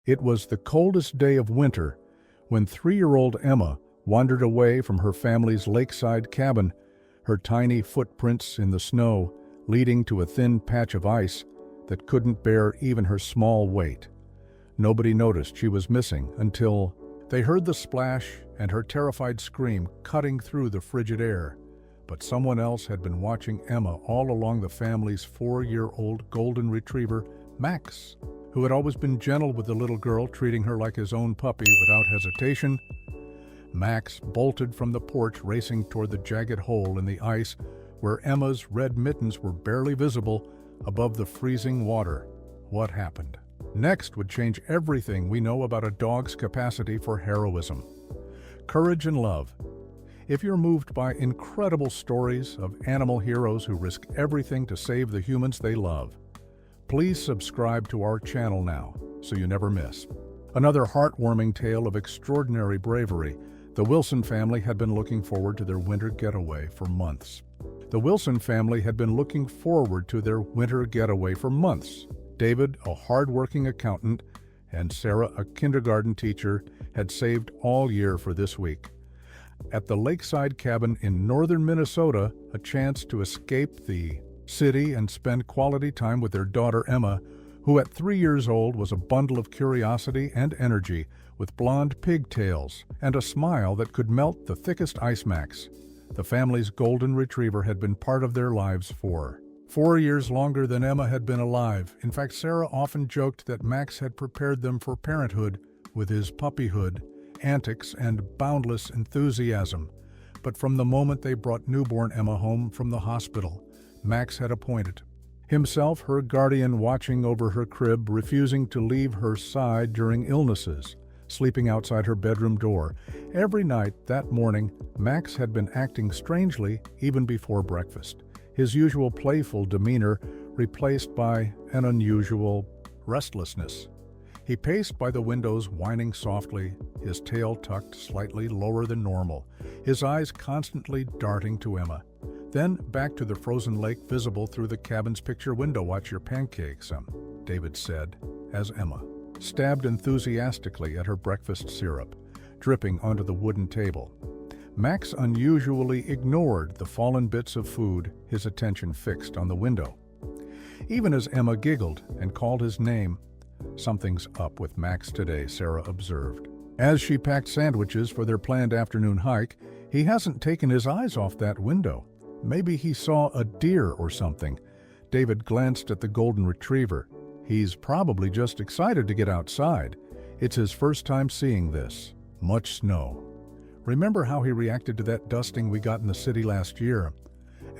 It was the coldest day of winter when 3-year-old Emma wandered away from her family's lakeside cabin, her tiny footprints in the snow leading to a thin patch of ice that couldn't bear even her small weight. Nobody noticed she was missing until they heard the splash and her terrified scream cutting through the frigid air. But someone else had been watching Emma all along the family's 4-year-old golden retriever, Max, who had always been gentle with the little girl, treating her like his own puppy without hesitation. Max bolted from the porch, racing toward the jagged hole in the ice where Emma's red mittens were barely visible above the freezing water. What happened next would change everything we know about a dog's capacity for heroism, courage, and love. If you're moved by incredible stories of animal heroes who risk everything to save the humans they love, please subscribe to our channel now so you never miss another heartwarming tale of extraordinary bravery. The Wilson family had been looking forward to their winter getaway for months. David, a hard-working accountant, and Sarah, a kindergarten teacher, had saved all year for this week. At the lakeside cabin in northern Minnesota, a chance to escape the city and spend quality time with their daughter Emma, who at 3 years old was a bundle of curiosity and energy, with blonde pigtails and a smile that could melt the thickest ice max. The family's golden retriever had been part of their lives for 4 years longer than Emma had been alive. In fact, Sarah often joked that Max had prepared them for parenthood with his puppyhood, antics, and boundless enthusiasm. But from the moment they brought newborn Emma home from the hospital, Max had appointed himself her guardian, watching over her crib, refusing to leave her side during illnesses, sleeping outside her bedroom door. Every night that morning, Max had been acting strangely even before breakfast, his usual playful demeanor replaced by an unusual restlessness. He paced by the windows, whining softly, his tail tucked slightly lower than normal, his eyes constantly darting to Emma. Then back to the frozen lake visible through the cabin's picture window. "Watch your pancakes, David said, as Emma stabbed enthusiastically at her breakfast syrup, dripping onto the wooden table. Max unusually ignored the fallen bits of food, his attention fixed on the window. Even as Emma giggled and called his name, "Something's up with Max today," Sarah observed. As she packed sandwiches for their planned afternoon hike, he hasn't taken his eyes off that window. Maybe he saw a deer or something. David glanced at the golden retriever. He's probably just excited to get outside. It's his first time seeing this much snow. Remember how he reacted to that dusting we got in the city last year?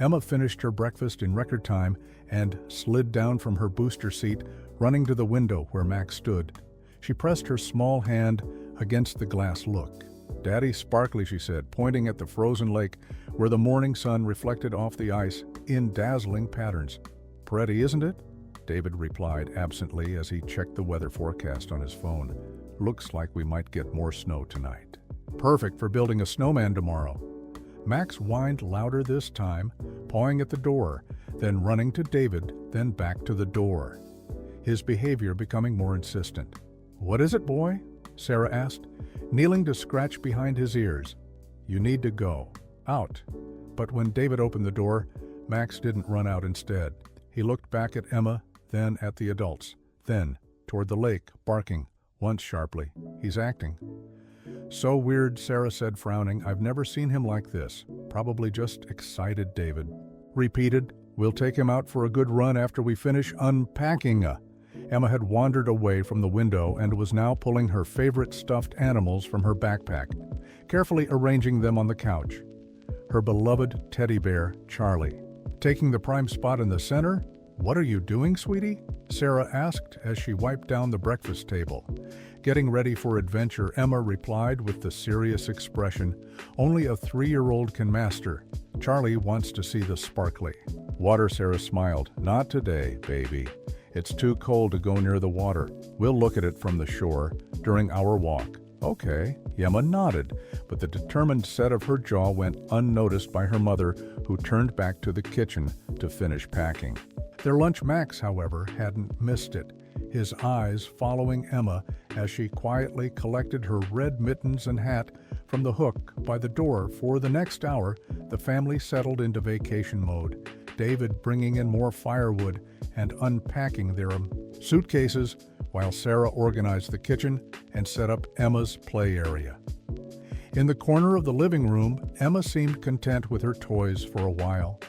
Emma finished her breakfast in record time and slid down from her booster seat, running to the window where Max stood. She pressed her small hand against the glass. "Look, Daddy's sparkly," she said, pointing at the frozen lake where the morning sun reflected off the ice in dazzling patterns. "Pretty, isn't it?" David replied absently as he checked the weather forecast on his phone. "Looks like we might get more snow tonight. Perfect for building a snowman tomorrow." Max whined louder this time, pawing at the door, then running to David, then back to the door, his behavior becoming more insistent. "What is it, boy?" Sarah asked, kneeling to scratch behind his ears. "You need to go. Out." But when David opened the door, Max didn't run out. Instead, he looked back at Emma, then at the adults, then toward the lake, barking, once sharply. "He's acting." "So weird," Sarah said, frowning. "I've never seen him like this." "Probably just excited," David repeated. "We'll take him out for a good run after we finish unpacking." Emma had wandered away from the window and was now pulling her favorite stuffed animals from her backpack, carefully arranging them on the couch. Her beloved teddy bear, Charlie, taking the prime spot in the center. "What are you doing, sweetie?" Sarah asked as she wiped down the breakfast table. "Getting ready for adventure," Emma replied with the serious expression only a 3-year-old can master. "Charlie wants to see the sparkly water." Sarah smiled. "Not today, baby. It's too cold to go near the water. We'll look at it from the shore during our walk." "Okay." Emma nodded, but the determined set of her jaw went unnoticed by her mother, who turned back to the kitchen to finish packing. Their lunch, Max, however, hadn't missed it. his eyes following Emma as she quietly collected her red mittens and hat from the hook by the door. For the next hour, the family settled into vacation mode, David bringing in more firewood and unpacking their suitcases, while Sarah organized the kitchen and set up Emma's play area. In the corner of the living room, Emma seemed content with her toys for a while,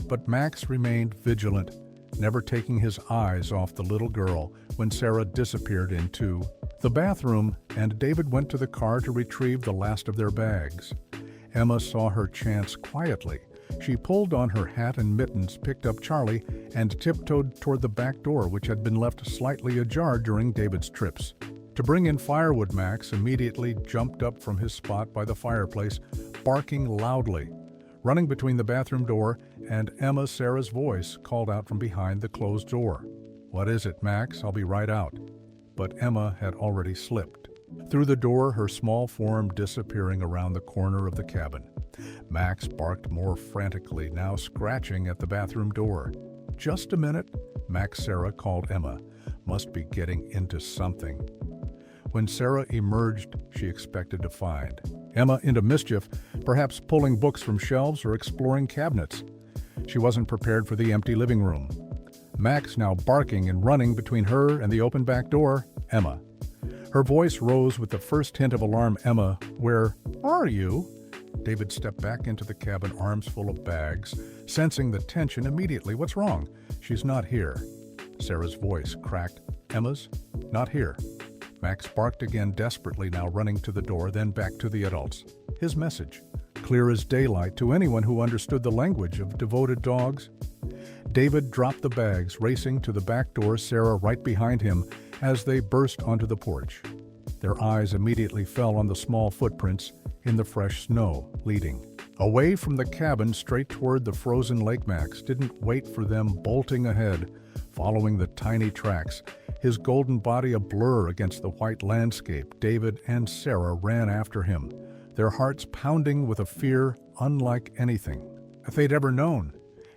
but Max remained vigilant, never taking his eyes off the little girl when Sarah disappeared into the bathroom, and David went to the car to retrieve the last of their bags. Emma saw her chance quietly. She pulled on her hat and mittens, picked up Charlie, and tiptoed toward the back door, which had been left slightly ajar during David's trips. To bring in firewood, Max immediately jumped up from his spot by the fireplace, barking loudly. Running between the bathroom door and Emma, Sarah's voice called out from behind the closed door. "What is it, Max? I'll be right out." But Emma had already slipped through the door, her small form disappearing around the corner of the cabin. Max barked more frantically, now scratching at the bathroom door. "Just a minute," Max Sarah called Emma. "Must be getting into something." When Sarah emerged, she expected to find Emma into mischief, perhaps pulling books from shelves or exploring cabinets. She wasn't prepared for the empty living room. Max now barking and running between her and the open back door. "Emma." Her voice rose with the first hint of alarm. "Emma, where are you?" David stepped back into the cabin, arms full of bags, sensing the tension immediately. "What's wrong?" "She's not here." Sarah's voice cracked. "Emma's not here." Max barked again, desperately, now running to the door, then back to the adults. His message, clear as daylight to anyone who understood the language of devoted dogs. David dropped the bags, racing to the back door, Sarah right behind him as they burst onto the porch. Their eyes immediately fell on the small footprints in the fresh snow, leading away from the cabin straight toward the frozen lake. Max didn't wait for them, bolting ahead, following the tiny tracks, his golden body a blur against the white landscape. David and Sarah ran after him, their hearts pounding with a fear unlike anything they'd ever known.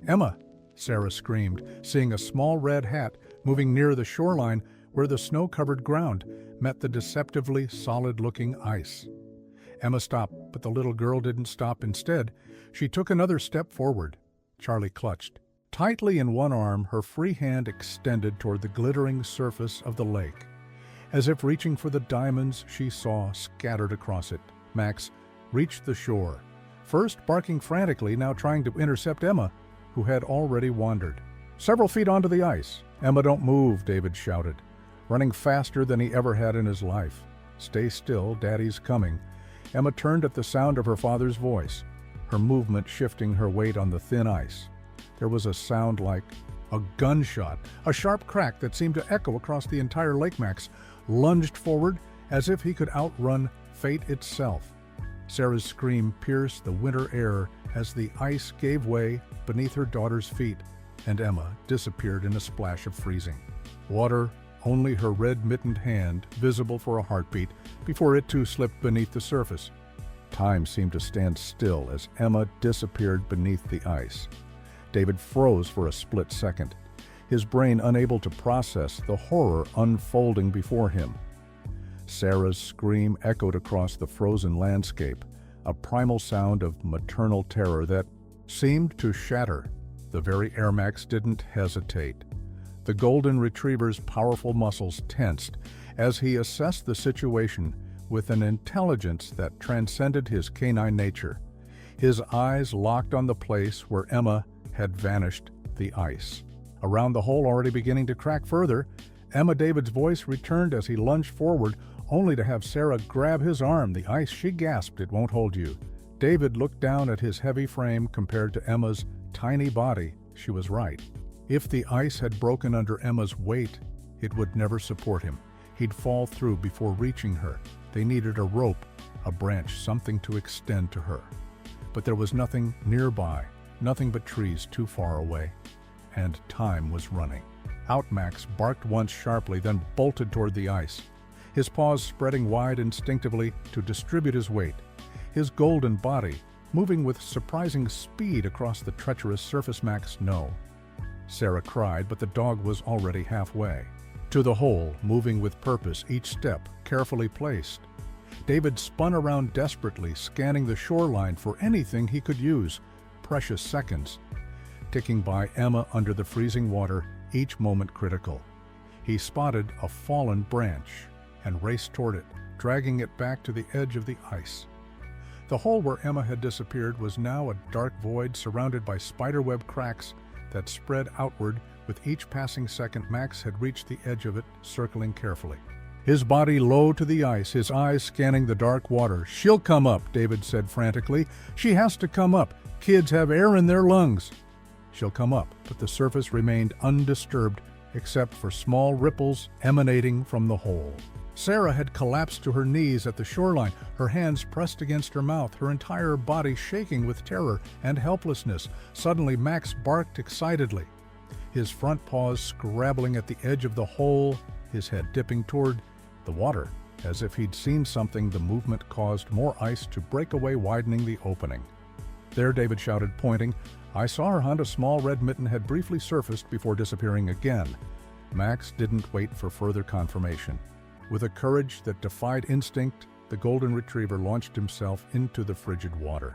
"Emma!" Sarah screamed, seeing a small red hat moving near the shoreline where the snow-covered ground met the deceptively solid-looking ice. Emma stopped, but the little girl didn't stop. Instead, she took another step forward. Charlie clutched tightly in one arm, her free hand extended toward the glittering surface of the lake, as if reaching for the diamonds she saw scattered across it. Max reached the shore, first barking frantically, now trying to intercept Emma, who had already wandered several feet onto the ice. "Emma, don't move," David shouted, running faster than he ever had in his life. "Stay still, Daddy's coming." Emma turned at the sound of her father's voice, her movement shifting her weight on the thin ice. There was a sound like a gunshot, a sharp crack that seemed to echo across the entire lake. Max lunged forward as if he could outrun fate itself. Sarah's scream pierced the winter air as the ice gave way beneath her daughter's feet, and Emma disappeared in a splash of freezing water, only her red-mittened hand visible for a heartbeat before it too slipped beneath the surface. Time seemed to stand still as Emma disappeared beneath the ice. David froze for a split second, his brain unable to process the horror unfolding before him. Sarah's scream echoed across the frozen landscape, a primal sound of maternal terror that seemed to shatter the very air. Max didn't hesitate. The golden retriever's powerful muscles tensed as he assessed the situation with an intelligence that transcended his canine nature. His eyes locked on the place where Emma had vanished, the ice. Around the hole already beginning to crack further, Emma, David's voice returned as he lunged forward, only to have Sarah grab his arm. "The ice," she gasped, "it won't hold you." David looked down at his heavy frame compared to Emma's tiny body. She was right. If the ice had broken under Emma's weight, it would never support him. He'd fall through before reaching her. They needed a rope, a branch, something to extend to her. But there was nothing nearby, nothing but trees too far away, and time was running. Out. Max barked once sharply, then bolted toward the ice, his paws spreading wide instinctively to distribute his weight, his golden body moving with surprising speed across the treacherous surface. "Max, no." Sarah cried, but the dog was already halfway. to the hole, moving with purpose, each step carefully placed. David spun around desperately, scanning the shoreline for anything he could use. Precious seconds, ticking by Emma under the freezing water, each moment critical. He spotted a fallen branch and raced toward it, dragging it back to the edge of the ice. The hole where Emma had disappeared was now a dark void surrounded by spiderweb cracks that spread outward. With each passing second, Max had reached the edge of it, circling carefully. His body low to the ice, his eyes scanning the dark water. "She'll come up," David said frantically. "She has to come up. Kids have air in their lungs." She'll come up, but the surface remained undisturbed except for small ripples emanating from the hole. Sarah had collapsed to her knees at the shoreline, her hands pressed against her mouth, her entire body shaking with terror and helplessness. Suddenly, Max barked excitedly, his front paws scrabbling at the edge of the hole, his head dipping toward the water. As if he'd seen something, the movement caused more ice to break away, widening the opening. "There," David shouted, pointing. "I saw her hunt. A small red mitten had briefly surfaced before disappearing again." Max didn't wait for further confirmation. With a courage that defied instinct, the golden retriever launched himself into the frigid water.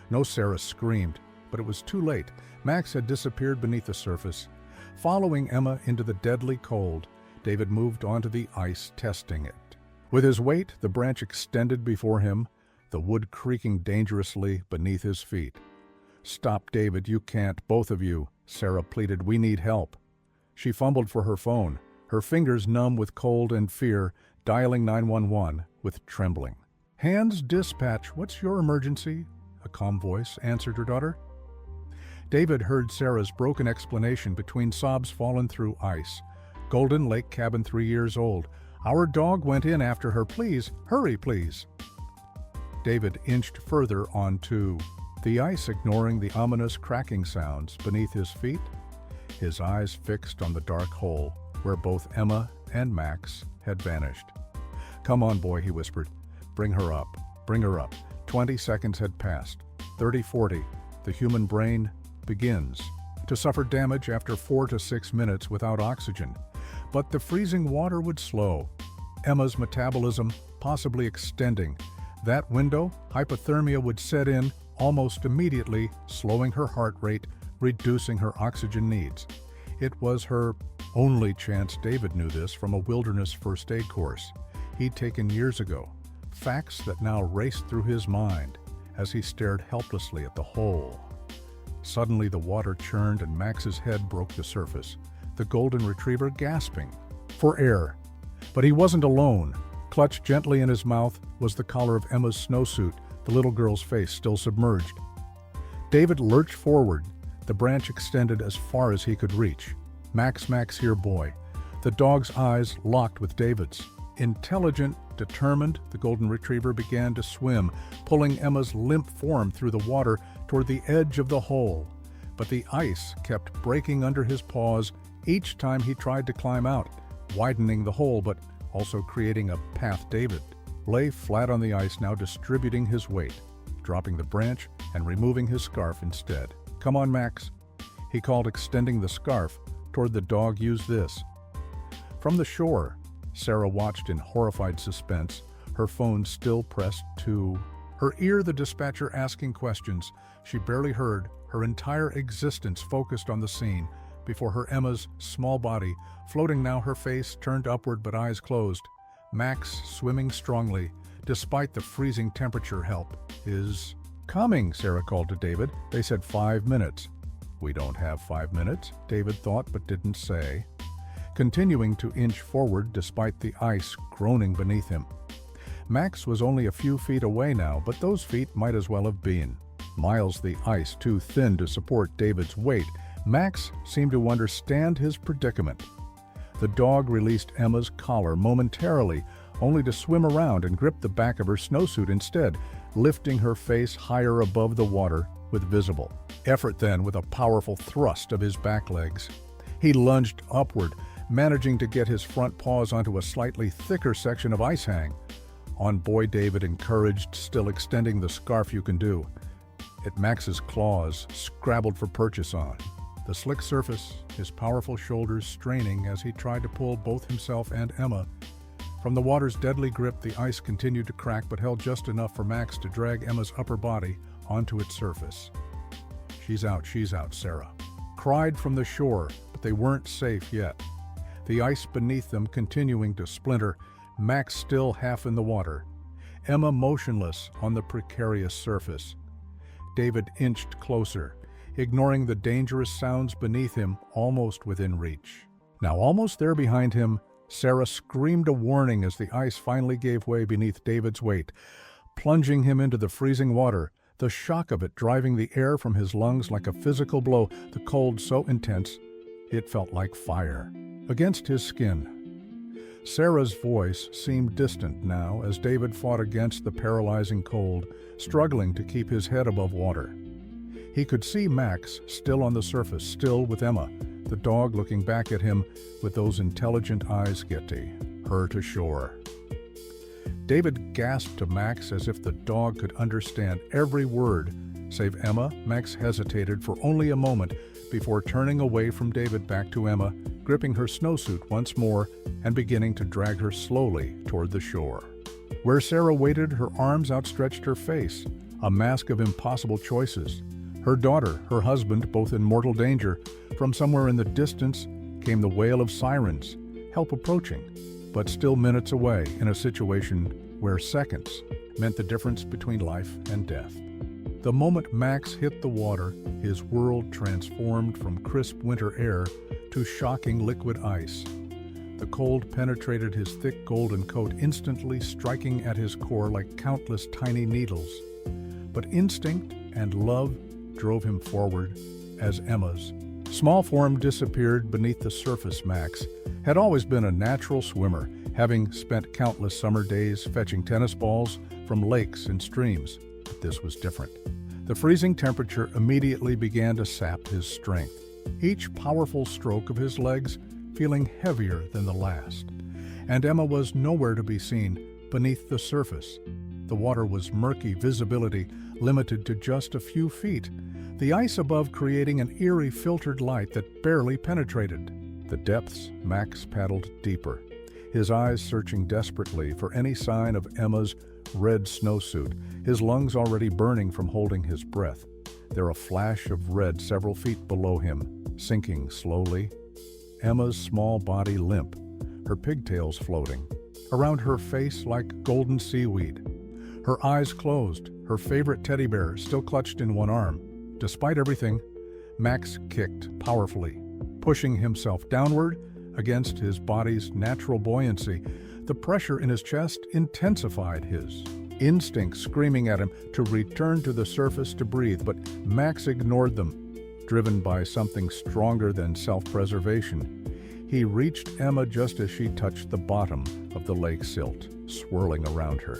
No, Sarah screamed, but it was too late. Max had disappeared beneath the surface. Following Emma into the deadly cold, David moved onto the ice, testing it. With his weight, the branch extended before him, the wood creaking dangerously beneath his feet. "Stop, David, you can't, both of you," Sarah pleaded. "We need help." She fumbled for her phone, her fingers numb with cold and fear, dialing 911 with trembling. "Hands, dispatch, what's your emergency?" a calm voice answered her daughter. David heard Sarah's broken explanation between sobs fallen through ice. "Golden Lake cabin, 3 years old. Our dog went in after her. Please, hurry, please." David inched further onto the ice, ignoring the ominous cracking sounds beneath his feet, his eyes fixed on the dark hole where both Emma and Max had vanished. "Come on, boy," he whispered. "Bring her up. Bring her up." 20 seconds had passed. 30, 40. The human brain begins to suffer damage after 4 to 6 minutes without oxygen. But the freezing water would slow, Emma's metabolism possibly extending. That window, hypothermia, would set in almost immediately, slowing her heart rate, reducing her oxygen needs. It was her only chance. David knew this from a wilderness first aid course he'd taken years ago, facts that now raced through his mind as he stared helplessly at the hole. Suddenly the water churned and Max's head broke the surface, the golden retriever gasping for air. But he wasn't alone. Clutched gently in his mouth was the collar of Emma's snowsuit, the little girl's face still submerged. David lurched forward, the branch extended as far as he could reach. "Max, Max, here, boy." The dog's eyes locked with David's. Intelligent, determined, the golden retriever began to swim, pulling Emma's limp form through the water toward the edge of the hole. But the ice kept breaking under his paws each time he tried to climb out, widening the hole but also creating a path. David lay flat on the ice, now distributing his weight, dropping the branch and removing his scarf instead. "Come on, Max," he called, extending the scarf toward the dog. "Use this." From the shore, Sarah watched in horrified suspense, her phone still pressed to her ear, the dispatcher asking questions she barely heard, her entire existence focused on the scene before her. Emma's small body floating now, her face turned upward but eyes closed. Max swimming strongly, despite the freezing temperature. "Help is coming," Sarah called to David. "They said 5 minutes. "We don't have 5 minutes, David thought but didn't say, continuing to inch forward despite the ice groaning beneath him. Max was only a few feet away now, but those feet might as well have been miles, the ice too thin to support David's weight. Max seemed to understand his predicament. The dog released Emma's collar momentarily, only to swim around and grip the back of her snowsuit instead, lifting her face higher above the water with visible effort. Then, with a powerful thrust of his back legs, he lunged upward, managing to get his front paws onto a slightly thicker section of ice hang. "On, boy," David encouraged, still extending the scarf. "You can do." At Max's claws scrabbled for purchase on. The slick surface, his powerful shoulders straining as he tried to pull both himself and Emma. From the water's deadly grip, the ice continued to crack but held just enough for Max to drag Emma's upper body onto its surface. She's out, Sarah cried from the shore, but they weren't safe yet. The ice beneath them continuing to splinter, Max still half in the water, Emma motionless on the precarious surface. David inched closer, ignoring the dangerous sounds beneath him, almost within reach. Now almost there behind him, Sarah screamed a warning as the ice finally gave way beneath David's weight, plunging him into the freezing water, the shock of it driving the air from his lungs like a physical blow, the cold so intense it felt like fire against his skin. Sarah's voice seemed distant now as David fought against the paralyzing cold, struggling to keep his head above water. He could see Max still on the surface, still with Emma, the dog looking back at him with those intelligent eyes getting her to shore. David gasped to Max as if the dog could understand every word. Save Emma, Max hesitated for only a moment before turning away from David back to Emma, gripping her snowsuit once more and beginning to drag her slowly toward the shore. Where Sarah waited, her arms outstretched her face, a mask of impossible choices. Her daughter, her husband, both in mortal danger. From somewhere in the distance came the wail of sirens, help approaching, but still minutes away in a situation where seconds meant the difference between life and death. The moment Max hit the water, his world transformed from crisp winter air to shocking liquid ice. The cold penetrated his thick golden coat, instantly striking at his core like countless tiny needles. But instinct and love drove him forward as Emma's small form disappeared beneath the surface. Max had always been a natural swimmer, having spent countless summer days fetching tennis balls from lakes and streams. But this was different. The freezing temperature immediately began to sap his strength, each powerful stroke of his legs feeling heavier than the last. And Emma was nowhere to be seen beneath the surface. The water was murky, visibility limited to just a few feet, the ice above creating an eerie filtered light that barely penetrated. The depths, Max paddled deeper, his eyes searching desperately for any sign of Emma's red snowsuit, his lungs already burning from holding his breath. There a flash of red several feet below him, sinking slowly. Emma's small body limp, her pigtails floating, around her face like golden seaweed. Her eyes closed, her favorite teddy bear still clutched in one arm. Despite everything, Max kicked powerfully, pushing himself downward against his body's natural buoyancy. The pressure in his chest intensified, his instincts screaming at him to return to the surface to breathe, but Max ignored them, driven by something stronger than self-preservation. He reached Emma just as she touched the bottom of the lake silt, swirling around her.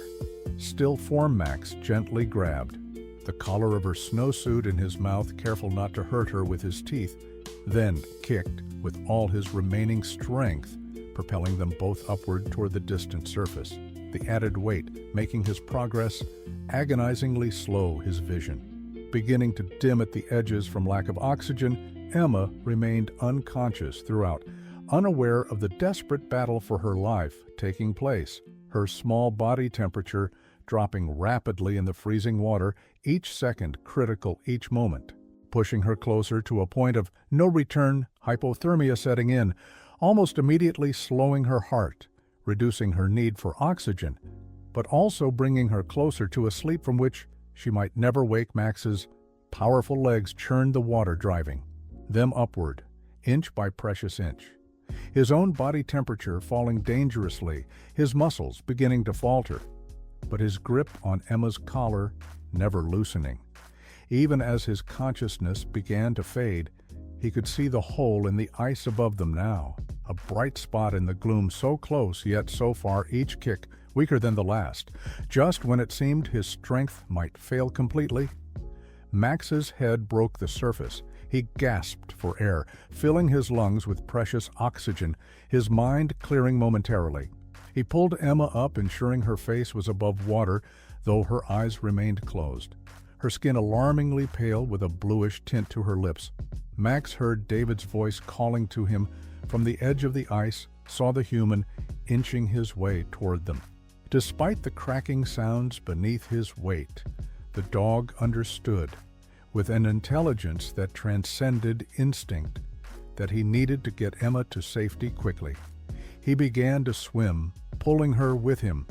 Still form, Max gently grabbed the collar of her snowsuit in his mouth, careful not to hurt her with his teeth, then kicked with all his remaining strength, propelling them both upward toward the distant surface, the added weight making his progress agonizingly slow, his vision beginning to dim at the edges from lack of oxygen. Emma remained unconscious throughout, unaware of the desperate battle for her life taking place, her small body temperature dropping rapidly in the freezing water, each second critical, each moment, pushing her closer to a point of no return, hypothermia setting in, almost immediately slowing her heart, reducing her need for oxygen, but also bringing her closer to a sleep from which she might never wake. Max's powerful legs churned the water, driving them upward, inch by precious inch. His own body temperature falling dangerously, his muscles beginning to falter, but his grip on Emma's collar never loosening. Even as his consciousness began to fade, he could see the hole in the ice above them now, a bright spot in the gloom, so close yet so far, each kick weaker than the last. Just when it seemed his strength might fail completely, Max's head broke the surface. He gasped for air, filling his lungs with precious oxygen, his mind clearing momentarily. He pulled Emma up, ensuring her face was above water, though her eyes remained closed. Her skin alarmingly pale with a bluish tint to her lips. Max heard David's voice calling to him from the edge of the ice, saw the human inching his way toward them. Despite the cracking sounds beneath his weight, the dog understood, with an intelligence that transcended instinct, that he needed to get Emma to safety quickly. He began to swim, pulling her with him,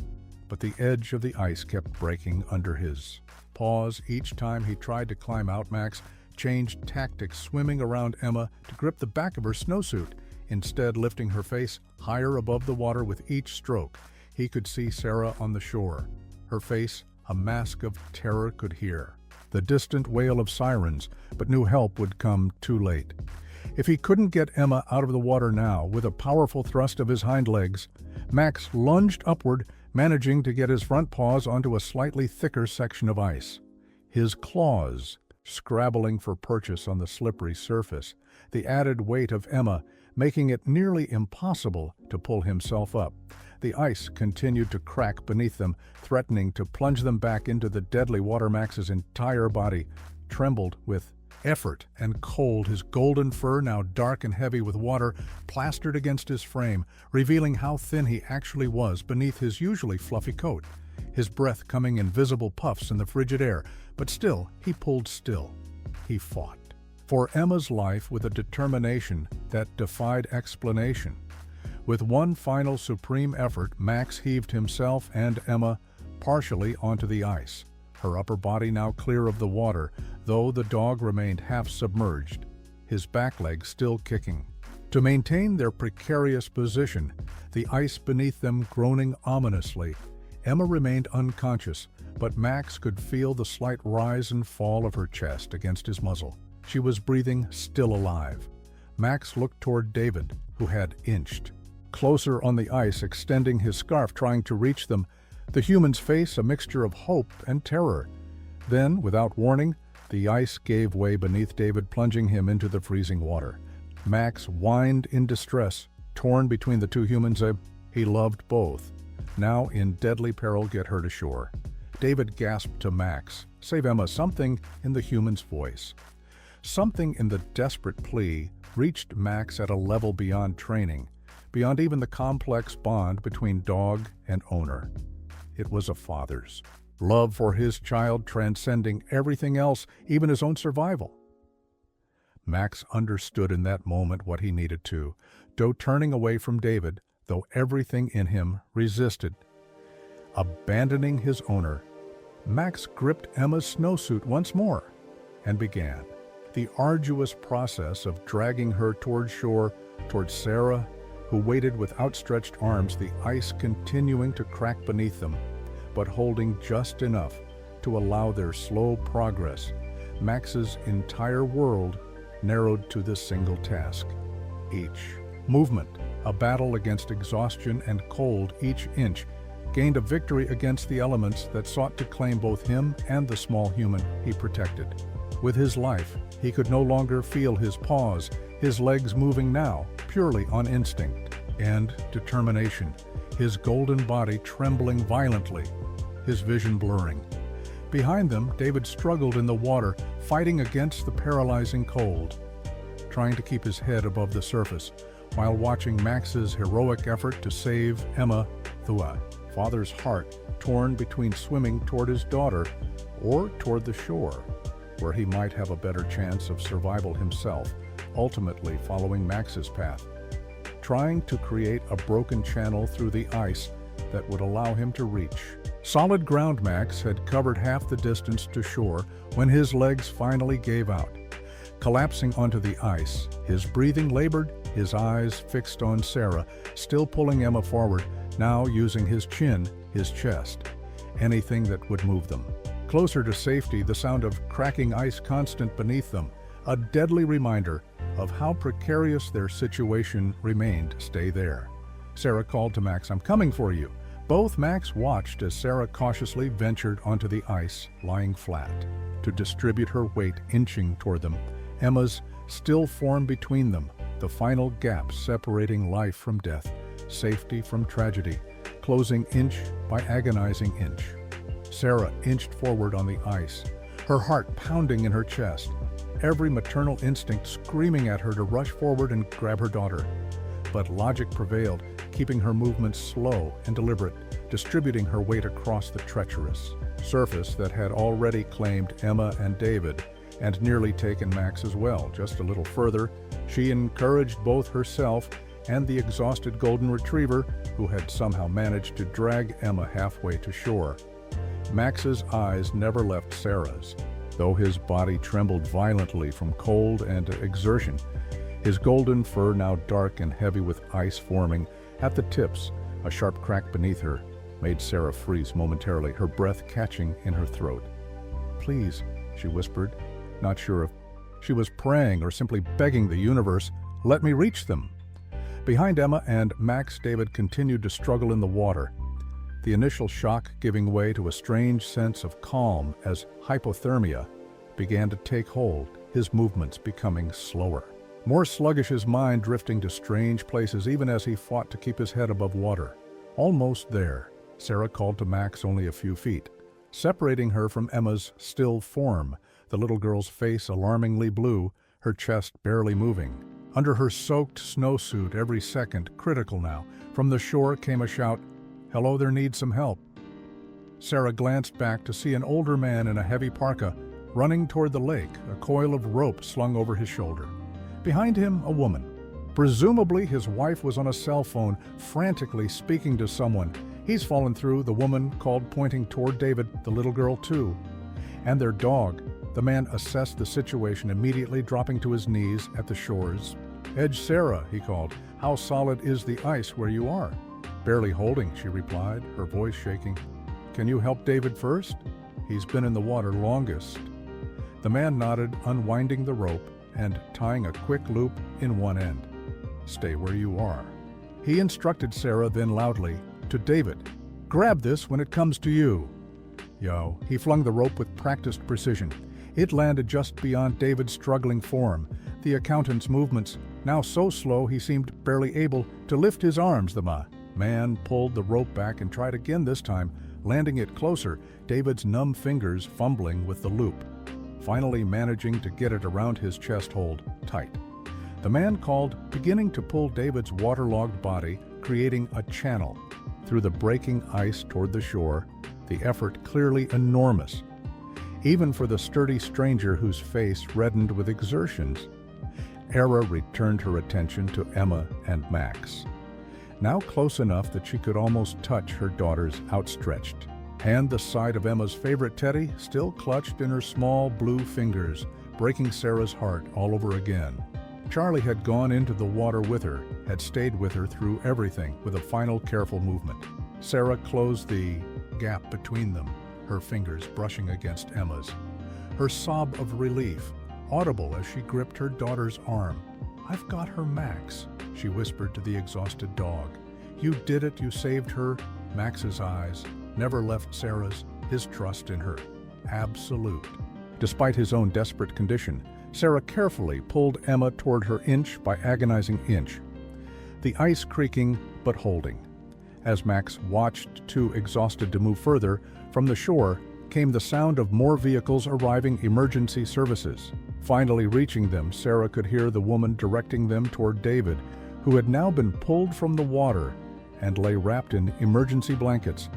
but the edge of the ice kept breaking under his paws. Each time he tried to climb out, Max changed tactics, swimming around Emma to grip the back of her snowsuit, instead lifting her face higher above the water with each stroke. He could see Sarah on the shore. Her face, a mask of terror, could hear the distant wail of sirens, but knew help would come too late. If he couldn't get Emma out of the water now, with a powerful thrust of his hind legs, Max lunged upward, managing to get his front paws onto a slightly thicker section of ice. His claws scrabbling for purchase on the slippery surface, the added weight of Emma making it nearly impossible to pull himself up. The ice continued to crack beneath them, threatening to plunge them back into the deadly water. Max's entire body trembled with effort and cold, his golden fur, now dark and heavy with water, plastered against his frame, revealing how thin he actually was beneath his usually fluffy coat. His breath coming in visible puffs in the frigid air, but still he pulled still. He fought for Emma's life with a determination that defied explanation. With one final supreme effort, Max heaved himself and Emma partially onto the ice, her upper body now clear of the water, though the dog remained half submerged, his back leg still kicking. To maintain their precarious position, the ice beneath them groaning ominously, Emma remained unconscious, but Max could feel the slight rise and fall of her chest against his muzzle. She was breathing, still alive. Max looked toward David, who had inched closer on the ice, extending his scarf, trying to reach them, the human's face a mixture of hope and terror. Then, without warning, the ice gave way beneath David, plunging him into the freezing water. Max whined in distress, torn between the two humans he loved both, now in deadly peril. Get her to shore. David gasped to Max, "Save Emma." Something in the human's voice, something in the desperate plea, reached Max at a level beyond training, beyond even the complex bond between dog and owner. It was a father's love for his child, transcending everything else, even his own survival. Max understood in that moment what he needed to, though turning away from David, though everything in him resisted. Abandoning his owner, Max gripped Emma's snowsuit once more and began the arduous process of dragging her toward shore, toward Sarah, who waited with outstretched arms, the ice continuing to crack beneath them, but holding just enough to allow their slow progress. Max's entire world narrowed to this single task. Each movement, a battle against exhaustion and cold. Each inch gained a victory against the elements that sought to claim both him and the small human he protected. With his life, he could no longer feel his paws, his legs moving now purely on instinct and determination, his golden body trembling violently, his vision blurring. Behind them, David struggled in the water, fighting against the paralyzing cold, trying to keep his head above the surface, while watching Max's heroic effort to save Emma. The father's heart torn between swimming toward his daughter or toward the shore, where he might have a better chance of survival himself, ultimately following Max's path, trying to create a broken channel through the ice that would allow him to reach solid ground. Max had covered half the distance to shore when his legs finally gave out. Collapsing onto the ice, his breathing labored, his eyes fixed on Sarah, still pulling Emma forward, now using his chin, his chest, anything that would move them. Closer to safety, the sound of cracking ice constant beneath them, a deadly reminder of how precarious their situation remained. "Stay there." Sarah called to Max, "I'm coming for you." Both Max watched as Sarah cautiously ventured onto the ice, lying flat, to distribute her weight, inching toward them. Emma's still form between them, the final gap separating life from death, safety from tragedy, closing inch by agonizing inch. Sarah inched forward on the ice, her heart pounding in her chest. every maternal instinct screaming at her to rush forward and grab her daughter. But logic prevailed, keeping her movements slow and deliberate, distributing her weight across the treacherous surface that had already claimed Emma and David, and nearly taken Max as well. Just a little further, she encouraged both herself and the exhausted golden retriever, who had somehow managed to drag Emma halfway to shore. Max's eyes never left Sarah's, though his body trembled violently from cold and exertion. His golden fur now dark and heavy with ice forming at the tips. A sharp crack beneath her made Sarah freeze momentarily, her breath catching in her throat. "Please," she whispered, not sure if she was praying or simply begging the universe, "let me reach them." Behind Emma and Max, David continued to struggle in the water, the initial shock giving way to a strange sense of calm as hypothermia began to take hold, his movements becoming slower. More sluggish, his mind drifting to strange places even as he fought to keep his head above water. Almost there, Sarah called to Max only a few feet, separating her from Emma's still form, the little girl's face alarmingly blue, her chest barely moving. Under her soaked snowsuit, every second critical now. From the shore came a shout, "Hello, there needs some help." Sarah glanced back to see an older man in a heavy parka running toward the lake, a coil of rope slung over his shoulder. Behind him, a woman. Presumably his wife was on a cell phone, frantically speaking to someone. "He's fallen through," the woman called, pointing toward David, the little girl too, and their dog. The man assessed the situation, immediately dropping to his knees at the shore's edge. "Sarah," he called, "how solid is the ice where you are?" "Barely holding," she replied, her voice shaking. "Can you help David first? He's been in the water longest." The man nodded, unwinding the rope and tying a quick loop in one end. "Stay where you are," he instructed Sarah, then loudly to David, "Grab this when it comes to you." "Yo." He flung the rope with practiced precision. It landed just beyond David's struggling form, the accountant's movements now so slow he seemed barely able to lift his arms. The man pulled the rope back and tried again, this time landing it closer, David's numb fingers fumbling with the loop, finally managing to get it around his chest hold tight. The man called, beginning to pull David's waterlogged body, creating a channel through the breaking ice toward the shore, the effort clearly enormous, even for the sturdy stranger whose face reddened with exertions. Era returned her attention to Emma and Max, now close enough that she could almost touch her daughter's outstretched hand. The side of Emma's favorite teddy still clutched in her small blue fingers, breaking Sarah's heart all over again. Charlie had gone into the water with her, had stayed with her through everything with a final careful movement. Sarah closed the gap between them, her fingers brushing against Emma's. Her sob of relief, audible as she gripped her daughter's arm. "I've got her, Max," she whispered to the exhausted dog. "You did it, you saved her." Max's eyes never left Sarah's, his trust in her absolute. Despite his own desperate condition, Sarah carefully pulled Emma toward her inch by agonizing inch, the ice creaking but holding. As Max watched, too exhausted to move further, from the shore came the sound of more vehicles arriving, emergency services. Finally reaching them, Sarah could hear the woman directing them toward David, who had now been pulled from the water and lay wrapped in emergency blankets.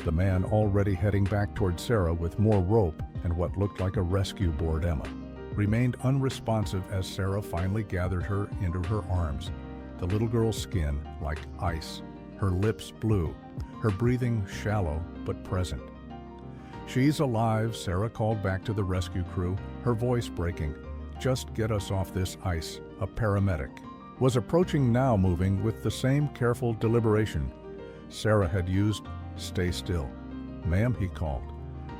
The man already heading back toward Sarah with more rope and what looked like a rescue board. Emma remained unresponsive as Sarah finally gathered her into her arms, the little girl's skin like ice, her lips blue, her breathing shallow but present. "She's alive," Sarah called back to the rescue crew, her voice breaking. "Just get us off this ice." A paramedic was approaching now, moving with the same careful deliberation Sarah had used. "Stay still." "Ma'am," he called,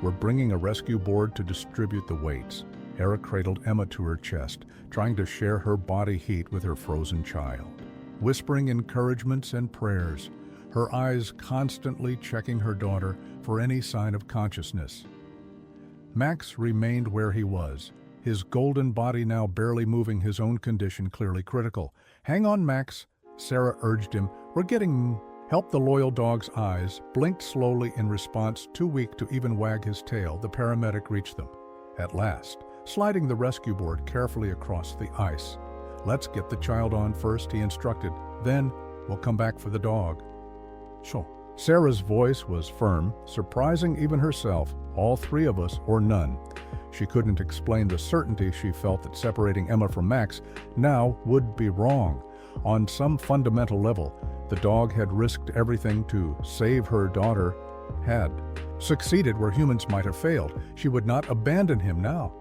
"we're bringing a rescue board to distribute the weights." Era cradled Emma to her chest, trying to share her body heat with her frozen child, whispering encouragements and prayers, her eyes constantly checking her daughter for any sign of consciousness. Max remained where he was, his golden body now barely moving, his own condition clearly critical. "Hang on, Max," Sarah urged him. "We're getting help." The loyal dog's eyes blinked slowly in response, too weak to even wag his tail. The paramedic reached them. At last, sliding the rescue board carefully across the ice. "Let's get the child on first," he instructed. "Then we'll come back for the dog." Sure. Sarah's voice was firm, surprising even herself. All three of us or none. She couldn't explain the certainty she felt that separating Emma from Max now would be wrong. On some fundamental level, the dog had risked everything to save her daughter, had succeeded where humans might have failed. She would not abandon him now.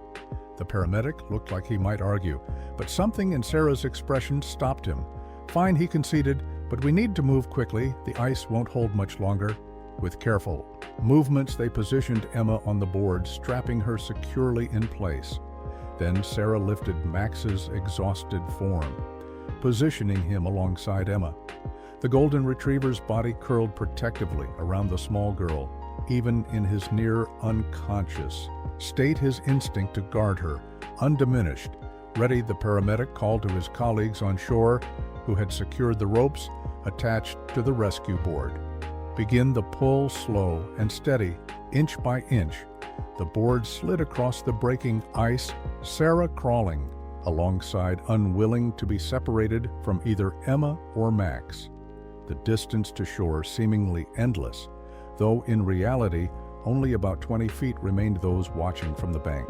The paramedic looked like he might argue, but something in Sarah's expression stopped him. "Fine," he conceded, "but we need to move quickly. The ice won't hold much longer." With careful movements, they positioned Emma on the board, strapping her securely in place. Then Sarah lifted Max's exhausted form, positioning him alongside Emma. The golden retriever's body curled protectively around the small girl. Even in his near unconscious state, his instinct to guard her, undiminished. Ready, the paramedic called to his colleagues on shore, who had secured the ropes attached to the rescue board. "Begin the pull slow and steady, inch by inch." The board slid across the breaking ice, Sarah crawling alongside, unwilling to be separated from either Emma or Max. The distance to shore seemingly endless, though in reality only about 20 feet remained those watching from the bank,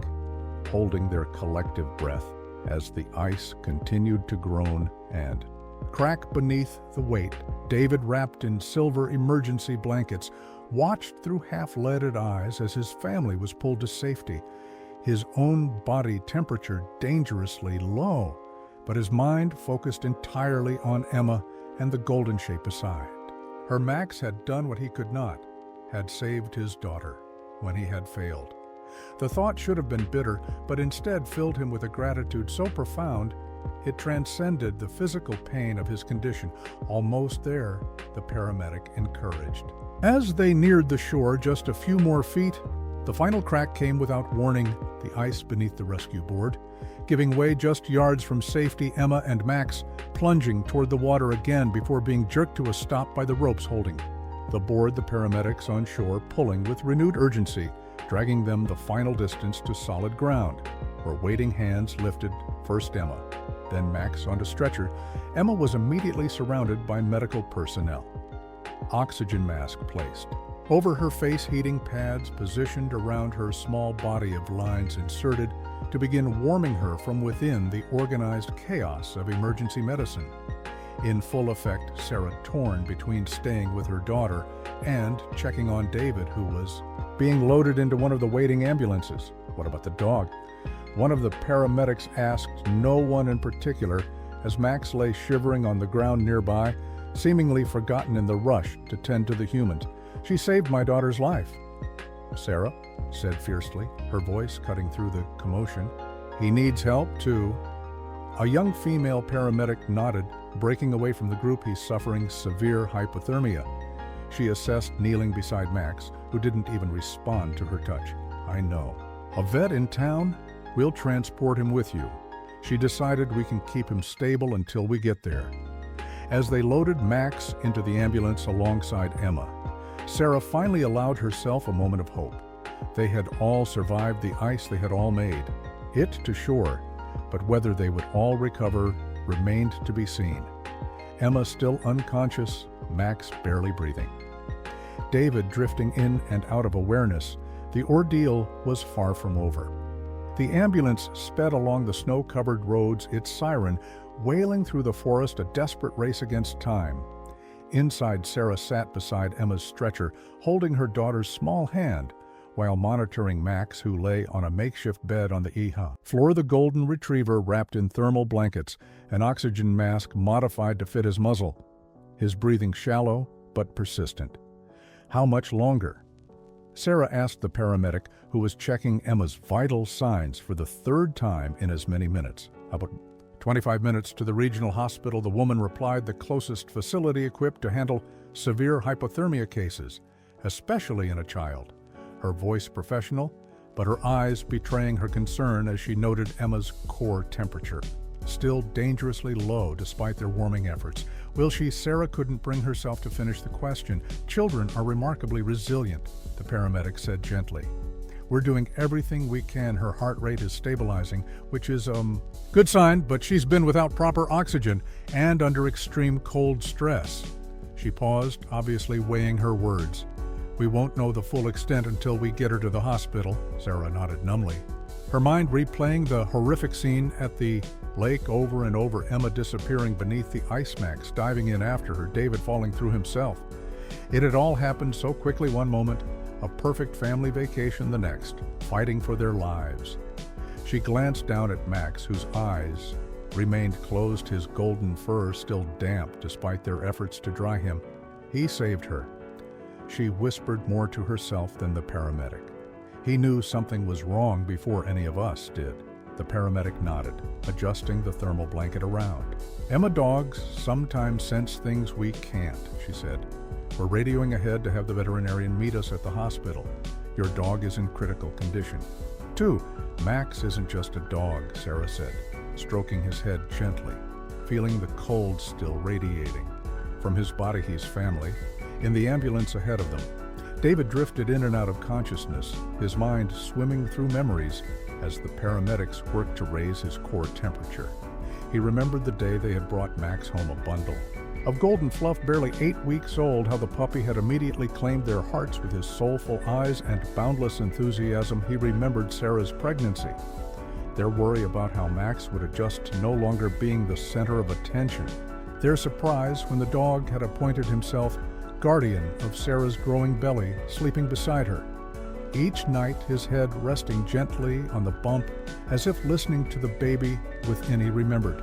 holding their collective breath as the ice continued to groan and crack beneath the weight. David, wrapped in silver emergency blankets, watched through half-leaded eyes as his family was pulled to safety, his own body temperature dangerously low, but his mind focused entirely on Emma and the golden shape beside. Her Max had done what he could not, had saved his daughter when he had failed. The thought should have been bitter, but instead filled him with a gratitude so profound it transcended the physical pain of his condition. "Almost there," the paramedic encouraged. As they neared the shore just a few more feet, the final crack came without warning, the ice beneath the rescue board. Giving way just yards from safety, Emma and Max plunging toward the water again before being jerked to a stop by the ropes holding the board, the paramedics on shore pulling with renewed urgency, dragging them the final distance to solid ground, where waiting hands lifted first Emma, then Max onto stretcher. Emma was immediately surrounded by medical personnel. Oxygen mask placed over her face, heating pads positioned around her small body of lines inserted to begin warming her from within the organized chaos of emergency medicine. In full effect, Sarah torn between staying with her daughter and checking on David, who was being loaded into one of the waiting ambulances. What about the dog? One of the paramedics asked no one in particular as Max lay shivering on the ground nearby, seemingly forgotten in the rush to tend to the humans. "She saved my daughter's life," Sarah said fiercely, her voice cutting through the commotion. "He needs help too." A young female paramedic nodded, breaking away from the group. "He's suffering severe hypothermia," she assessed, kneeling beside Max, who didn't even respond to her touch. "I know. A vet in town? We'll transport him with you." She decided, "We can keep him stable until we get there." As they loaded Max into the ambulance alongside Emma, Sarah finally allowed herself a moment of hope. They had all survived the ice, they had all made it to shore, but whether they would all recover remained to be seen. Emma still unconscious, Max barely breathing. David drifting in and out of awareness. The ordeal was far from over. The ambulance sped along the snow-covered roads, its siren wailing through the forest, a desperate race against time. Inside, Sarah sat beside Emma's stretcher, holding her daughter's small hand, while monitoring Max, who lay on a makeshift bed on the floor. The golden retriever wrapped in thermal blankets, an oxygen mask modified to fit his muzzle. His breathing shallow but persistent. How much longer? Sarah asked the paramedic, who was checking Emma's vital signs for the third time in as many minutes. "About 25 minutes to the regional hospital," the woman replied, "the closest facility equipped to handle severe hypothermia cases, especially in a child." Her voice professional, but her eyes betraying her concern as she noted Emma's core temperature, still dangerously low despite their warming efforts. "Will she?" Sarah couldn't bring herself to finish the question. "Children are remarkably resilient," the paramedic said gently. We're doing everything we can. Her heart rate is stabilizing, which is, good sign, but she's been without proper oxygen and under extreme cold stress." She paused, obviously weighing her words. "We won't know the full extent until we get her to the hospital," Sarah nodded numbly, her mind replaying the horrific scene at the lake over and over, Emma disappearing beneath the ice max, diving in after her, David falling through himself. It had all happened so quickly one moment, a perfect family vacation the next, fighting for their lives. She glanced down at Max, whose eyes remained closed, his golden fur still damp despite their efforts to dry him. He saved her. She whispered more to herself than the paramedic. He knew something was wrong before any of us did. The paramedic nodded, adjusting the thermal blanket around. "Emma, dogs sometimes sense things we can't," she said. "We're radioing ahead to have the veterinarian meet us at the hospital. Your dog is in critical condition." "2. Max isn't just a dog," Sarah said, stroking his head gently, feeling the cold still radiating. From his body, he's family. In the ambulance ahead of them, David drifted in and out of consciousness, his mind swimming through memories as the paramedics worked to raise his core temperature. He remembered the day they had brought Max home a bundle of golden fluff, barely 8 weeks old, how the puppy had immediately claimed their hearts with his soulful eyes and boundless enthusiasm. He remembered Sarah's pregnancy, their worry about how Max would adjust to no longer being the center of attention, their surprise when the dog had appointed himself guardian of Sarah's growing belly, sleeping beside her. Each night his head resting gently on the bump, as if listening to the baby within he remembered.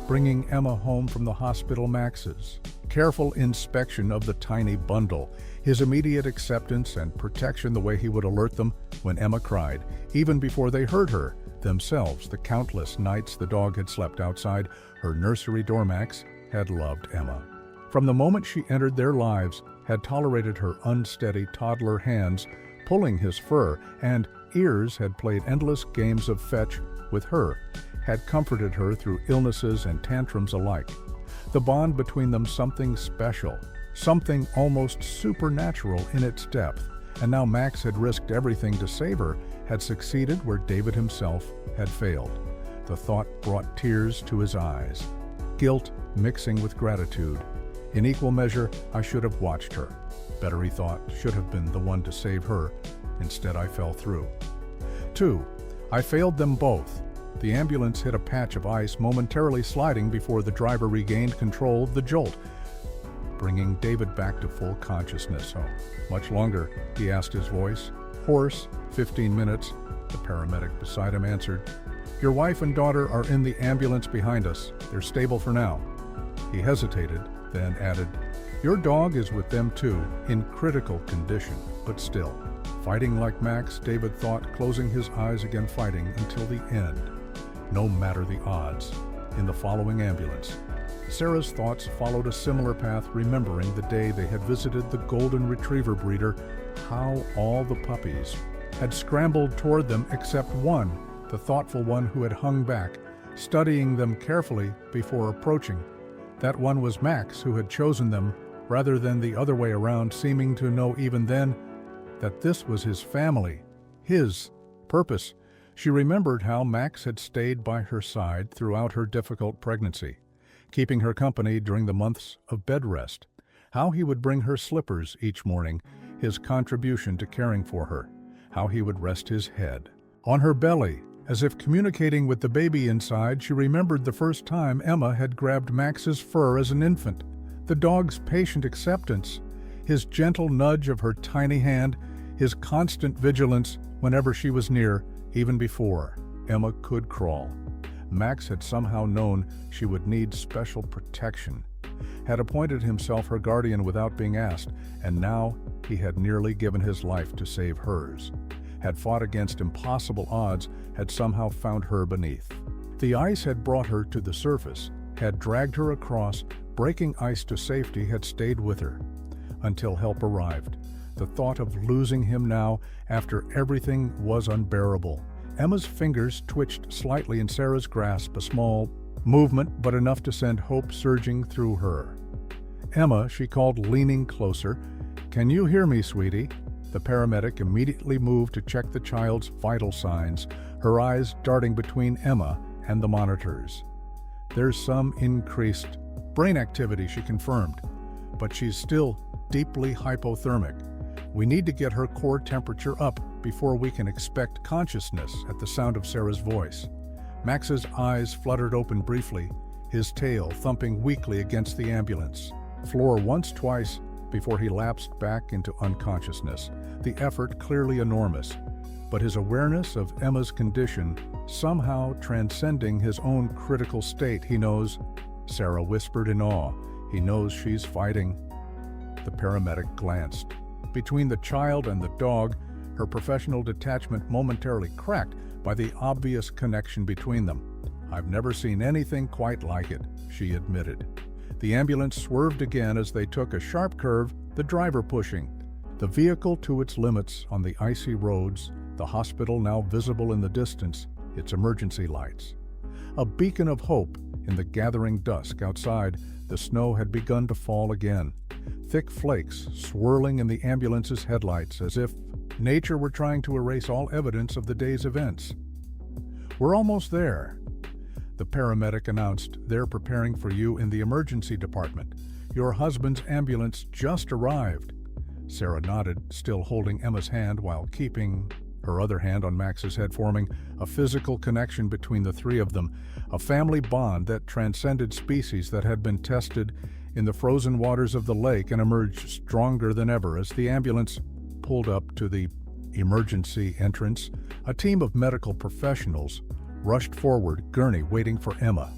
Bringing Emma home from the hospital, Max's careful inspection of the tiny bundle, his immediate acceptance and protection, the way he would alert them when Emma cried, even before they heard her themselves. The countless nights the dog had slept outside her nursery door, Max had loved Emma. From the moment she entered their lives, had tolerated her unsteady toddler hands pulling his fur, and ears had played endless games of fetch with her, had comforted her through illnesses and tantrums alike. The bond between them something special, something almost supernatural in its depth, and now Max had risked everything to save her, had succeeded where David himself had failed. The thought brought tears to his eyes, guilt mixing with gratitude. In equal measure, I should have watched her. Better, he thought, should have been the one to save her. Instead, I fell through. 2. I failed them both. The ambulance hit a patch of ice, momentarily sliding before the driver regained control of the jolt, bringing David back to full consciousness. "Oh, much longer?" he asked, his voice hoarse. 15 minutes, the paramedic beside him answered. "Your wife and daughter are in the ambulance behind us. They're stable for now." He hesitated, then added, "Your dog is with them too, in critical condition, but still." Fighting like Max, David thought, closing his eyes again, fighting until the end, no matter the odds. In the following ambulance, Sarah's thoughts followed a similar path, remembering the day they had visited the golden retriever breeder, how all the puppies had scrambled toward them except one, the thoughtful one who had hung back, studying them carefully before approaching. That one was Max, who had chosen them rather than the other way around, seeming to know even then that this was his family, his purpose. She remembered how Max had stayed by her side throughout her difficult pregnancy, keeping her company during the months of bed rest, how he would bring her slippers each morning, his contribution to caring for her, how he would rest his head on her belly, as if communicating with the baby inside. She remembered the first time Emma had grabbed Max's fur as an infant, the dog's patient acceptance, his gentle nudge of her tiny hand, his constant vigilance whenever she was near, even before Emma could crawl. Max had somehow known she would need special protection, had appointed himself her guardian without being asked, and now he had nearly given his life to save hers, had fought against impossible odds, had somehow found her beneath. The ice had brought her to the surface, had dragged her across, breaking ice to safety, had stayed with her until help arrived. The thought of losing him now, after everything, was unbearable. Emma's fingers twitched slightly in Sarah's grasp, a small movement, but enough to send hope surging through her. "Emma," she called, leaning closer. "Can you hear me, sweetie?" The paramedic immediately moved to check the child's vital signs, her eyes darting between Emma and the monitors. "There's some increased brain activity," she confirmed, "but she's still deeply hypothermic. We need to get her core temperature up before we can expect consciousness." At the sound of Sarah's voice, Max's eyes fluttered open briefly, his tail thumping weakly against the ambulance floor twice before he lapsed back into unconsciousness, the effort clearly enormous, but his awareness of Emma's condition somehow transcending his own critical state. "He knows," Sarah whispered in awe. "He knows she's fighting." The paramedic glanced. Between the child and the dog, her professional detachment momentarily cracked by the obvious connection between them. "I've never seen anything quite like it," she admitted. The ambulance swerved again as they took a sharp curve, the driver pushing the vehicle to its limits on the icy roads, the hospital now visible in the distance, its emergency lights. A beacon of hope in the gathering dusk outside. The snow had begun to fall again, thick flakes swirling in the ambulance's headlights as if nature were trying to erase all evidence of the day's events. "We're almost there," the paramedic announced. "They're preparing for you in the emergency department. Your husband's ambulance just arrived." Sarah nodded, still holding Emma's hand while keeping her other hand on Max's head, forming a physical connection between the three of them, a family bond that transcended species that had been tested in the frozen waters of the lake and emerged stronger than ever. As the ambulance pulled up to the emergency entrance, a team of medical professionals rushed forward, Gurney waiting for Emma,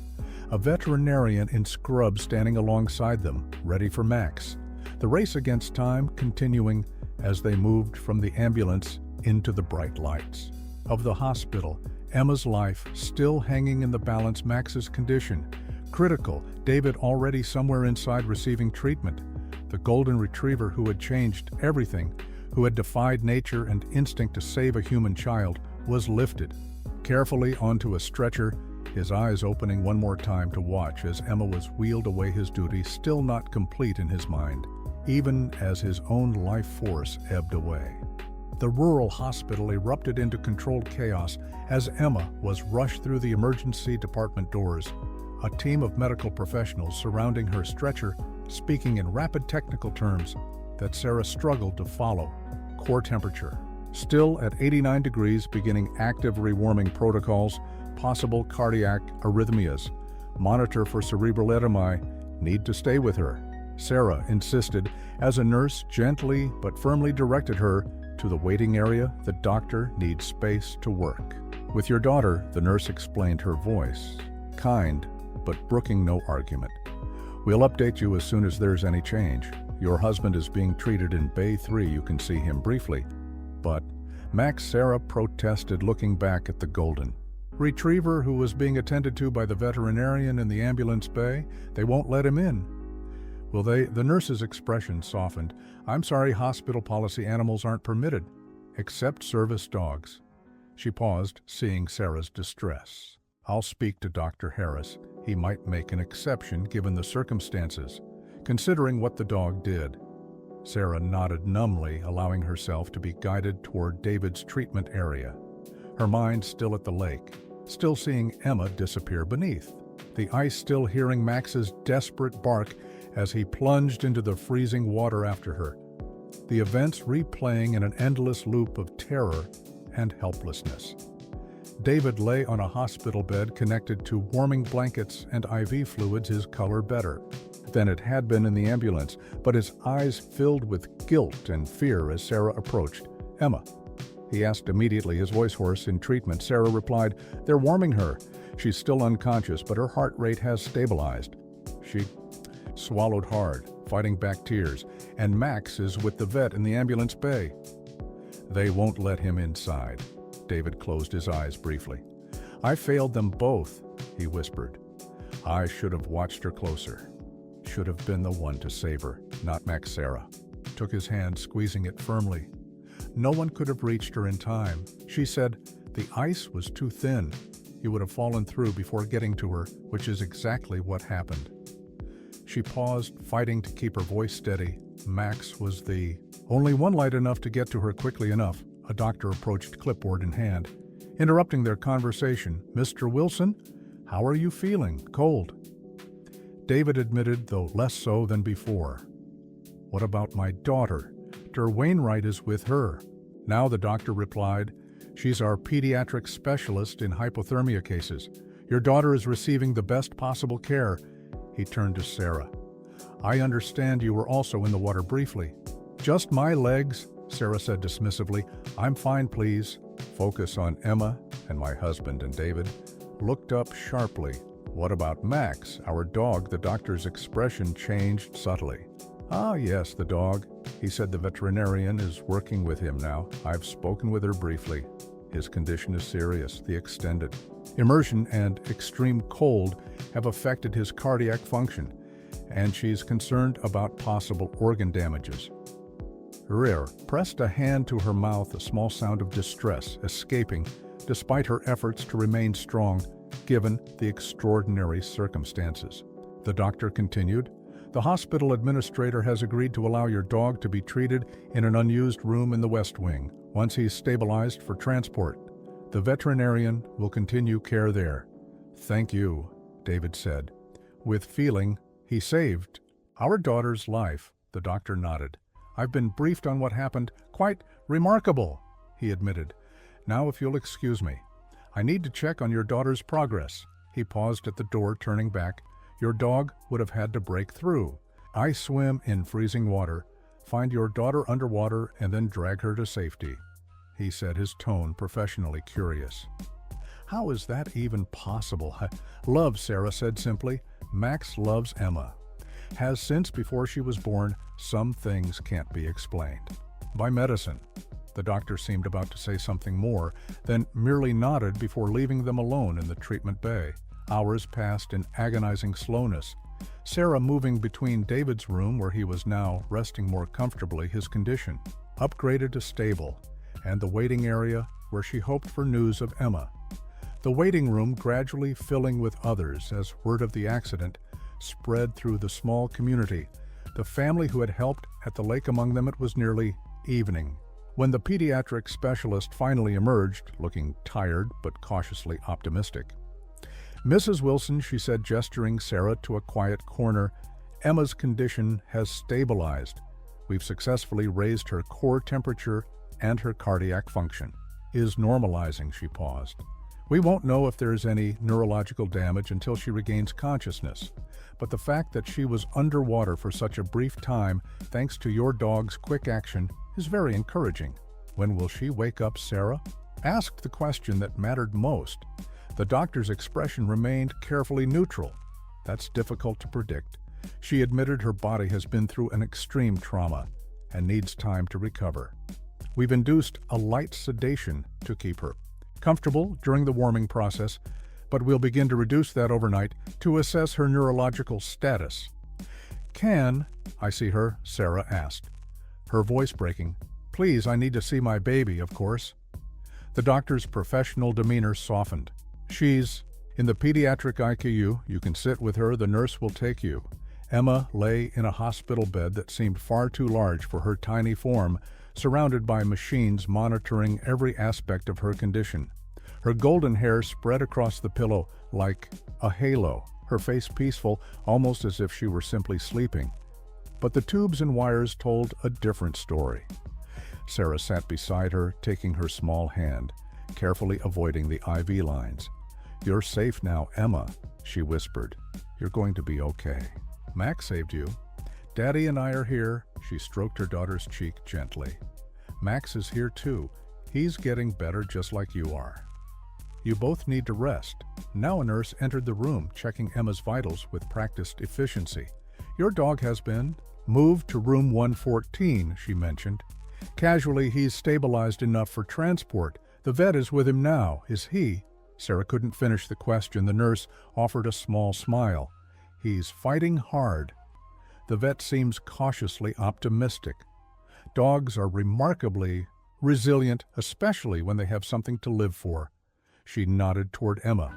a veterinarian in scrubs standing alongside them, ready for Max. The race against time continuing as they moved from the ambulance into the bright lights of the hospital, Emma's life still hanging in the balance, Max's condition critical, David already somewhere inside receiving treatment. The golden retriever who had changed everything, who had defied nature and instinct to save a human child, was lifted carefully onto a stretcher, his eyes opening one more time to watch as Emma was wheeled away, his duty still not complete in his mind, even as his own life force ebbed away. The rural hospital erupted into controlled chaos as Emma was rushed through the emergency department doors, a team of medical professionals surrounding her stretcher, speaking in rapid technical terms that Sarah struggled to follow. Core temperature still at 89 degrees, beginning active rewarming protocols, possible cardiac arrhythmias, monitor for cerebral edema, need to stay with her, Sarah insisted as a nurse gently but firmly directed her to the waiting area. "The doctor needs space to work with your daughter," the nurse explained, her voice kind but brooking no argument. "We'll update you as soon as there's any change. Your husband is being treated in Bay 3. You can see him briefly." "But," Max, Sarah protested, looking back at the golden retriever who was being attended to by the veterinarian in the ambulance bay. "They won't let him in." "Will they?" The nurse's expression softened. "I'm sorry, hospital policy, animals aren't permitted, except service dogs." She paused, seeing Sarah's distress. "I'll speak to Dr. Harris. He might make an exception given the circumstances, considering what the dog did." Sarah nodded numbly, allowing herself to be guided toward David's treatment area, her mind still at the lake, still seeing Emma disappear beneath the ice, still hearing Max's desperate bark as he plunged into the freezing water after her. The events replaying in an endless loop of terror and helplessness. David lay on a hospital bed connected to warming blankets and IV fluids, his color better than it had been in the ambulance, but his eyes filled with guilt and fear as Sarah approached. "Emma?" he asked immediately, his voice hoarse. "In treatment," Sarah replied. "They're warming her. She's still unconscious, but her heart rate has stabilized." She swallowed hard, fighting back tears. "And Max is with the vet in the ambulance bay." "They won't let him inside." David closed his eyes briefly. "I failed them both," he whispered. "I should have watched her closer. Should have been the one to save her, not Max." Sarah took his hand, squeezing it firmly. "No one could have reached her in time," she said. "The ice was too thin. You would have fallen through before getting to her, which is exactly what happened." She paused, fighting to keep her voice steady. "Max was the Only one light enough to get to her quickly enough. A doctor approached, clipboard in hand. Interrupting their conversation, "Mr. Wilson, how are you feeling? Cold?" David admitted, though less so than before. "What about my daughter? Dr. Wainwright is with her." Now the doctor replied, "She's our pediatric specialist in hypothermia cases. Your daughter is receiving the best possible care." He turned to Sarah. "I understand you were also in the water briefly." "Just my legs," Sarah said dismissively. "I'm fine, please." Focus on Emma and my husband, and David looked up sharply. "What about Max, our dog?" The doctor's expression changed subtly. "Ah, yes, the dog. He said the veterinarian is working with him now. I've spoken with her briefly. His condition is serious, the extended immersion and extreme cold have affected his cardiac function, and she's concerned about possible organ damages." Rhea pressed a hand to her mouth, a small sound of distress escaping despite her efforts to remain strong given the extraordinary circumstances. The doctor continued, "The hospital administrator has agreed to allow your dog to be treated in an unused room in the West Wing once he's stabilized for transport. The veterinarian will continue care there." "Thank you," David said. With feeling, he saved our daughter's life. The doctor nodded. "I've been briefed on what happened. Quite remarkable," he admitted. "Now, if you'll excuse me, I need to check on your daughter's progress." He paused at the door, turning back. "Your dog would have had to break through. I swim in freezing water, find your daughter underwater, and then drag her to safety," he said, his tone professionally curious. "How is that even possible?" "Love," Sarah said simply. "Max loves Emma. Has since before she was born. Some things can't be explained by medicine." The doctor seemed about to say something more, then merely nodded before leaving them alone in the treatment bay. Hours passed in agonizing slowness. Sarah moving between David's room, where he was now resting more comfortably, his condition upgraded to stable, and the waiting area where she hoped for news of Emma. The waiting room gradually filling with others as word of the accident spread through the small community. The family who had helped at the lake among them. It was nearly evening when the pediatric specialist finally emerged, looking tired but cautiously optimistic. "Mrs. Wilson," she said, gesturing Sarah to a quiet corner, "Emma's condition has stabilized. We've successfully raised her core temperature and her cardiac function is normalizing." She paused. "We won't know if there's any neurological damage until she regains consciousness, but the fact that she was underwater for such a brief time, thanks to your dog's quick action, is very encouraging." "When will she wake up?" Sarah asked the question that mattered most. The doctor's expression remained carefully neutral. "That's difficult to predict. She admitted her body has been through an extreme trauma and needs time to recover. We've induced a light sedation to keep her comfortable during the warming process, but we'll begin to reduce that overnight to assess her neurological status." "Can I see her?" Sarah asked, her voice breaking. "Please, I need to see my baby, of course." The doctor's professional demeanor softened. "She's in the pediatric ICU. You can sit with her. The nurse will take you." Emma lay in a hospital bed that seemed far too large for her tiny form, surrounded by machines monitoring every aspect of her condition. Her golden hair spread across the pillow like a halo, her face peaceful, almost as if she were simply sleeping. But the tubes and wires told a different story. Sarah sat beside her, taking her small hand, carefully avoiding the IV lines. "You're safe now, Emma," she whispered. "You're going to be okay. Max saved you. Daddy and I are here." She stroked her daughter's cheek gently. "Max is here too. He's getting better just like you are. You both need to rest." Now a nurse entered the room, checking Emma's vitals with practiced efficiency. "Your dog has been moved to room 114, she mentioned. "Casually, he's stabilized enough for transport. The vet is with him now. Is he?" Sarah couldn't finish the question. The nurse offered a small smile. "He's fighting hard." The vet seems cautiously optimistic. Dogs are remarkably resilient, especially when they have something to live for. She nodded toward Emma.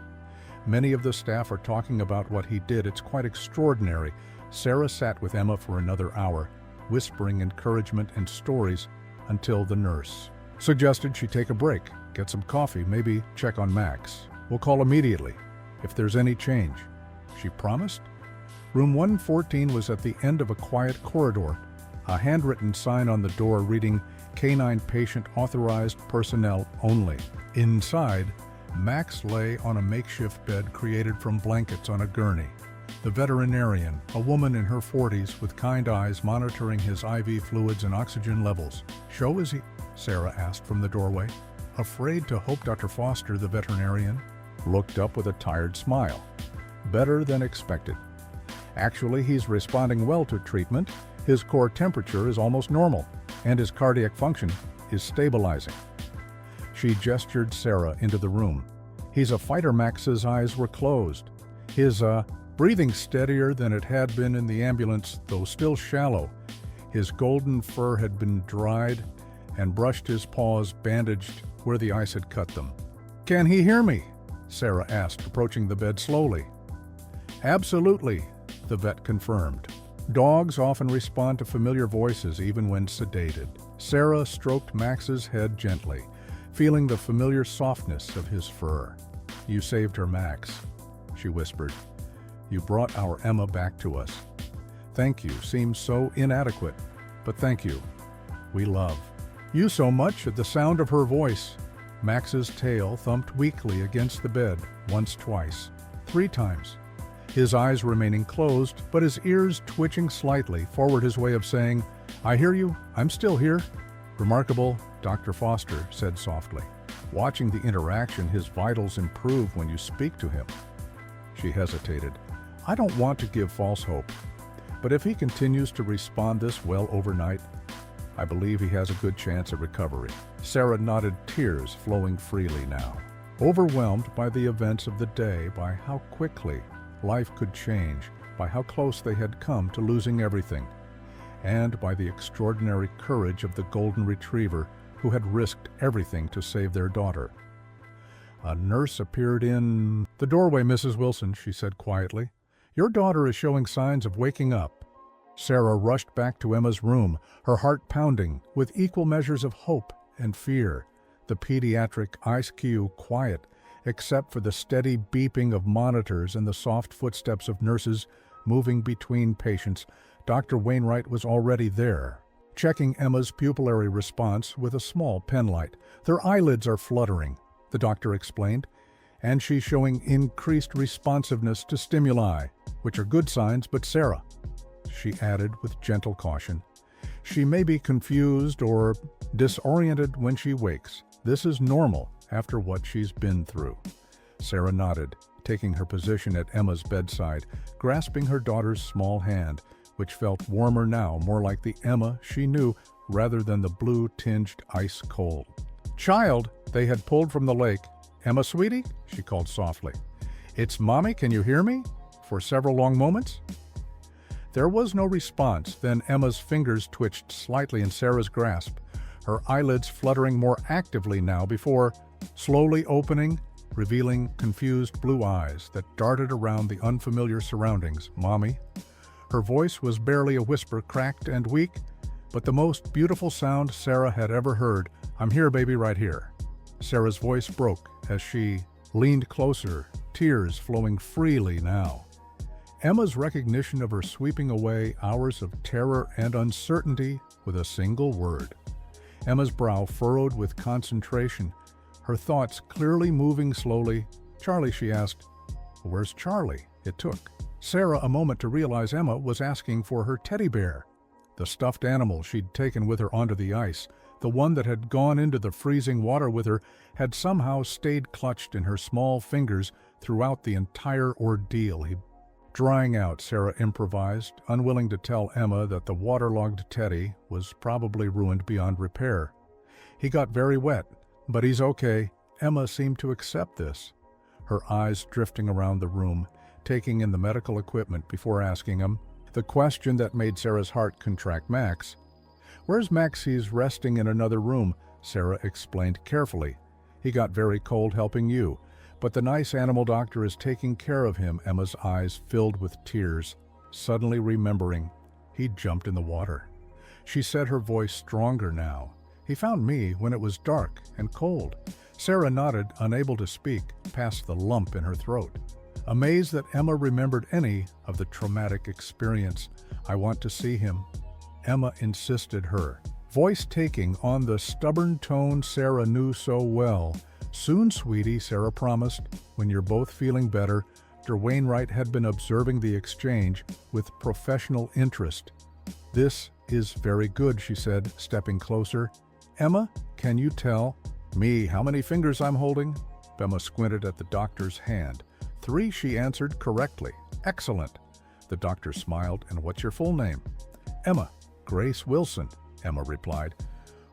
"Many of the staff are talking about what he did. It's quite extraordinary." Sarah sat with Emma for another hour, whispering encouragement and stories until the nurse suggested she take a break, get some coffee, maybe check on Max. We'll call immediately if there's any change. She promised. Room 114 was at the end of a quiet corridor, a handwritten sign on the door reading Canine Patient Authorized Personnel Only. Inside, Max lay on a makeshift bed created from blankets on a gurney. The veterinarian, a woman in her 40s with kind eyes monitoring his IV fluids and oxygen levels. "Show is he?" Sarah asked from the doorway. Afraid to hope Dr. Foster, the veterinarian, looked up with a tired smile. "Better than expected. Actually, he's responding well to treatment. His core temperature is almost normal, and his cardiac function is stabilizing." She gestured Sarah into the room. "He's a fighter." Max's eyes were closed. His breathing steadier than it had been in the ambulance, though still shallow. His golden fur had been dried and brushed his paws bandaged where the ice had cut them. "Can he hear me?" Sarah asked, approaching the bed slowly. "Absolutely," the vet confirmed. Dogs often respond to familiar voices even when sedated. Sarah stroked Max's head gently, feeling the familiar softness of his fur. "You saved her, Max," she whispered. "You brought our Emma back to us. Thank you seems so inadequate, but thank you. We love you so much." At the sound of her voice, Max's tail thumped weakly against the bed, once, twice, 3 times. His eyes remaining closed, but his ears twitching slightly, forward his way of saying, "I hear you, I'm still here." "Remarkable," Dr. Foster said softly. "Watching the interaction, his vitals improve when you speak to him." She hesitated. "I don't want to give false hope, but if he continues to respond this well overnight, I believe he has a good chance at recovery." Sarah nodded, tears flowing freely now. Overwhelmed by the events of the day, by how quickly life could change, by how close they had come to losing everything, and by the extraordinary courage of the golden retriever who had risked everything to save their daughter. A nurse appeared in the doorway. "Mrs. Wilson," she said quietly, "your daughter is showing signs of waking up." Sarah rushed back to Emma's room, her heart pounding with equal measures of hope and fear. The pediatric ICU quiet, except for the steady beeping of monitors and the soft footsteps of nurses moving between patients. Dr. Wainwright was already there, checking Emma's pupillary response with a small penlight. "Their eyelids are fluttering," the doctor explained, "and she's showing increased responsiveness to stimuli, which are good signs, but Sarah," she added with gentle caution, "she may be confused or disoriented when she wakes. This is normal after what she's been through." Sarah nodded, taking her position at Emma's bedside, grasping her daughter's small hand, which felt warmer now, more like the Emma she knew rather than the blue-tinged ice cold. "Child," they had pulled from the lake. "Emma, sweetie," she called softly. "It's Mommy, can you hear me?" For several long moments. There was no response. Then Emma's fingers twitched slightly in Sarah's grasp, her eyelids fluttering more actively now before slowly opening, revealing confused blue eyes that darted around the unfamiliar surroundings. "Mommy." Her voice was barely a whisper, cracked and weak, but the most beautiful sound Sarah had ever heard. "I'm here, baby, right here." Sarah's voice broke as she leaned closer, tears flowing freely now. Emma's recognition of her sweeping away hours of terror and uncertainty with a single word. Emma's brow furrowed with concentration, her thoughts clearly moving slowly. "Charlie," she asked. "Where's Charlie?" It took Sarah a moment to realize Emma was asking for her teddy bear, the stuffed animal she'd taken with her onto the ice. The one that had gone into the freezing water with her had somehow stayed clutched in her small fingers throughout the entire ordeal. Drying out, Sarah improvised, unwilling to tell Emma that the waterlogged teddy was probably ruined beyond repair. "He got very wet, but he's okay." Emma seemed to accept this, her eyes drifting around the room, taking in the medical equipment before asking him the question that made Sarah's heart contract. "Max." "Where's Max?" "He's resting in another room," Sarah explained carefully. "He got very cold helping you, but the nice animal doctor is taking care of him." Emma's eyes filled with tears, suddenly remembering he'd jumped in the water. she said, her voice stronger now. "He found me when it was dark and cold." Sarah nodded, unable to speak, past the lump in her throat, amazed that Emma remembered any of the traumatic experience. "I want to see him," Emma insisted, her voice taking on the stubborn tone Sarah knew so well. "Soon, sweetie," Sarah promised. "When you're both feeling better." Dr. Wainwright had been observing the exchange with professional interest. "This is very good," she said, stepping closer. "Emma, can you tell me how many fingers I'm holding?" Emma squinted at the doctor's hand. "3, she answered correctly. "Excellent." The doctor smiled. "And what's your full name?" "Emma Grace Wilson," Emma replied,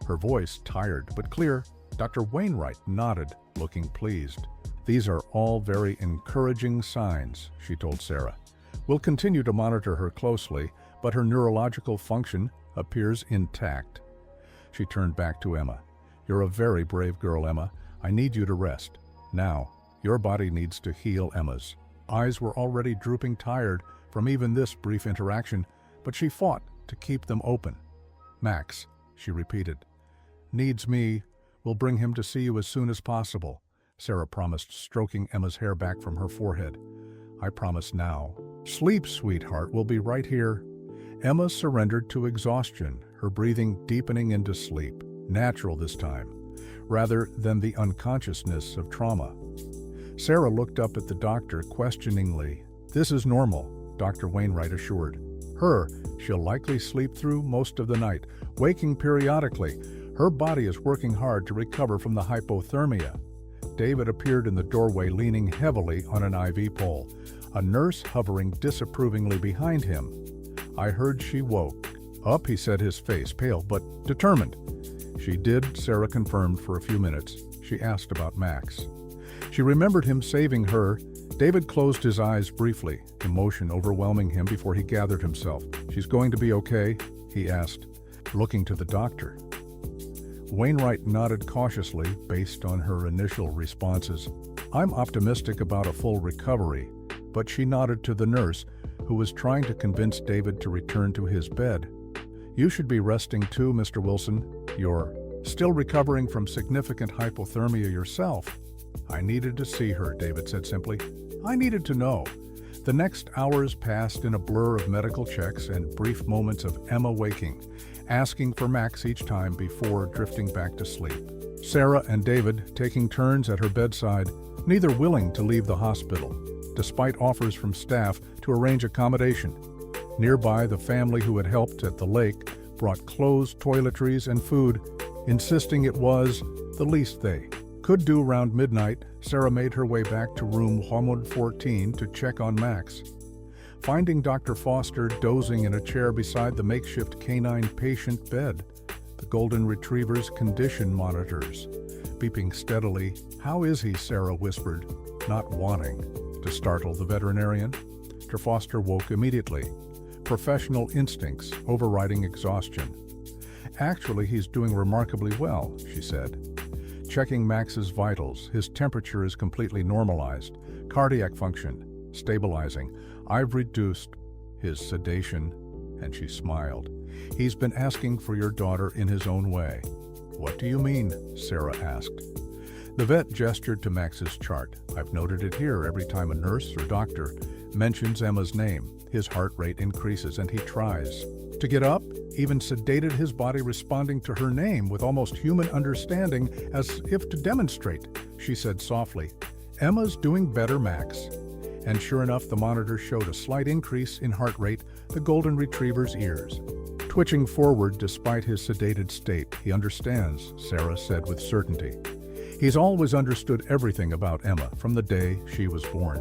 her voice tired but clear. Dr. Wainwright nodded, looking pleased. "These are all very encouraging signs," she told Sarah. "We'll continue to monitor her closely, but her neurological function appears intact." She turned back to Emma. "You're a very brave girl, Emma. I need you to rest. Now, your body needs to heal." Emma's eyes were already drooping, tired from even this brief interaction, but she fought to keep them open. "Max," she repeated, "needs me. We'll bring him to see you as soon as possible," Sarah promised, stroking Emma's hair back from her forehead. "I promise now." "Sleep, sweetheart. We'll be right here." Emma surrendered to exhaustion, her breathing deepening into sleep, natural this time, rather than the unconsciousness of trauma. Sarah looked up at the doctor questioningly. "This is normal," Dr. Wainwright assured her. "She'll likely sleep through most of the night, waking periodically. Her body is working hard to recover from the hypothermia." David appeared in the doorway, leaning heavily on an IV pole, a nurse hovering disapprovingly behind him. "I heard she woke up," he said, his face pale but determined. "She did," Sarah confirmed. For a few minutes, she asked about Max. She remembered him saving her. David closed his eyes briefly, emotion overwhelming him before he gathered himself. "She's going to be okay?" he asked, looking to the doctor. Wainwright nodded cautiously based on her initial responses. "I'm optimistic about a full recovery," but she nodded to the nurse, who was trying to convince David to return to his bed. "You should be resting too, Mr. Wilson. You're still recovering from significant hypothermia yourself." "I needed to see her," David said simply. "I needed to know." The next hours passed in a blur of medical checks and brief moments of Emma waking, asking for Max each time before drifting back to sleep. Sarah and David taking turns at her bedside, neither willing to leave the hospital, despite offers from staff to arrange accommodation. Nearby, the family who had helped at the lake brought clothes, toiletries, and food, insisting it was the least they could do. Around midnight, Sarah made her way back to room 114 to check on Max. Finding Dr. Foster dozing in a chair beside the makeshift canine patient bed, the golden retriever's condition monitors beeping steadily. "How is he?" Sarah whispered, not wanting to startle the veterinarian. Dr. Foster woke immediately, professional instincts overriding exhaustion. "Actually, he's doing remarkably well," she said. "Checking Max's vitals. His temperature is completely normalized. Cardiac function stabilizing. I've reduced his sedation," and she smiled. "He's been asking for your daughter in his own way." "What do you mean?" Sarah asked. The vet gestured to Max's chart. "I've noted it here. Every time a nurse or doctor mentions Emma's name, his heart rate increases and he tries to get up, even sedated, his body responding to her name with almost human understanding, as if to demonstrate," she said softly. "Emma's doing better, Max." And sure enough, the monitor showed a slight increase in heart rate, the golden retriever's ears twitching forward despite his sedated state. "He understands," Sarah said with certainty. "He's always understood everything about Emma from the day she was born."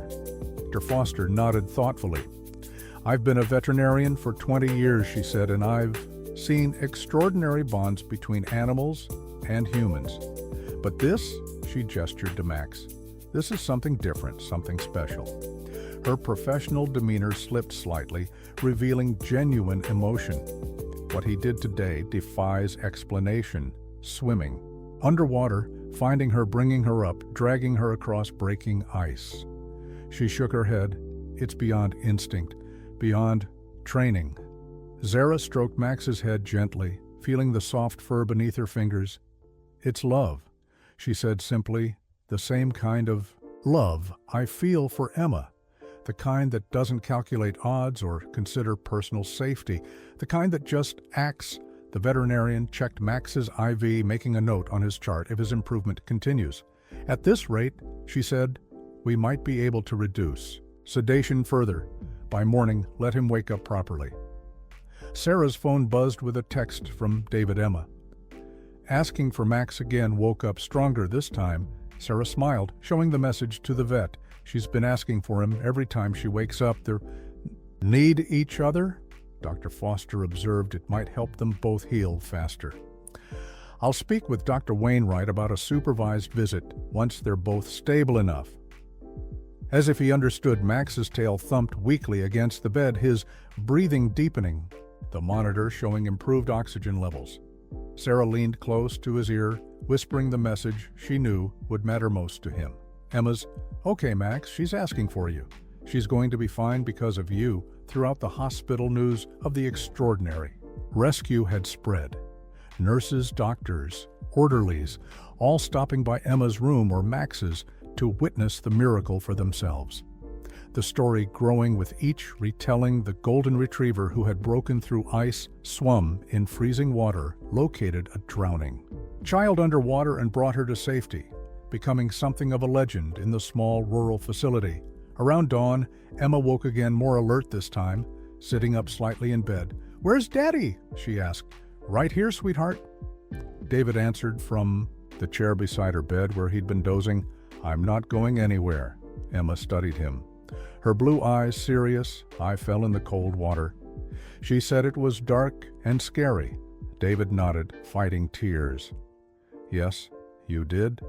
Dr. Foster nodded thoughtfully. "I've been a veterinarian for 20 years, she said, "and I've seen extraordinary bonds between animals and humans. But this," she gestured to Max, "this is something different, something special." Her professional demeanor slipped slightly, revealing genuine emotion. "What he did today defies explanation. Swimming underwater, finding her, bringing her up, dragging her across breaking ice." She shook her head. "It's beyond instinct, beyond training." Zara stroked Max's head gently, feeling the soft fur beneath her fingers. "It's love," she said simply, "the same kind of love I feel for Emma. The kind that doesn't calculate odds or consider personal safety. The kind that just acts." The veterinarian checked Max's IV, making a note on his chart if his improvement continues. "At this rate," she said, "we might be able to reduce sedation further. By morning, let him wake up properly." Sarah's phone buzzed with a text from David Emma. Asking for Max again woke up stronger this time. Sarah smiled, showing the message to the vet. She's been asking for him every time she wakes up. They need each other? Dr. Foster observed it might help them both heal faster. "I'll speak with Dr. Wainwright about a supervised visit once they're both stable enough." As if he understood, Max's tail thumped weakly against the bed, his breathing deepening, the monitor showing improved oxygen levels. Sarah leaned close to his ear, whispering the message she knew would matter most to him. Emma's, "Okay, Max, she's asking for you. She's going to be fine because of you." Throughout the hospital, news of the extraordinary rescue had spread. Nurses, doctors, orderlies, all stopping by Emma's room or Max's to witness the miracle for themselves. The story growing with each retelling. The golden retriever who had broken through ice swum in freezing water, located a drowning child underwater and brought her to safety, becoming something of a legend in the small rural facility. Around dawn, Emma woke again, more alert this time, sitting up slightly in bed. "Where's Daddy?" she asked. "Right here, sweetheart," David answered from the chair beside her bed where he'd been dozing. "I'm not going anywhere." Emma studied him, her blue eyes serious. "I fell in the cold water." She said it was dark and scary. David nodded, fighting tears. "Yes, you did?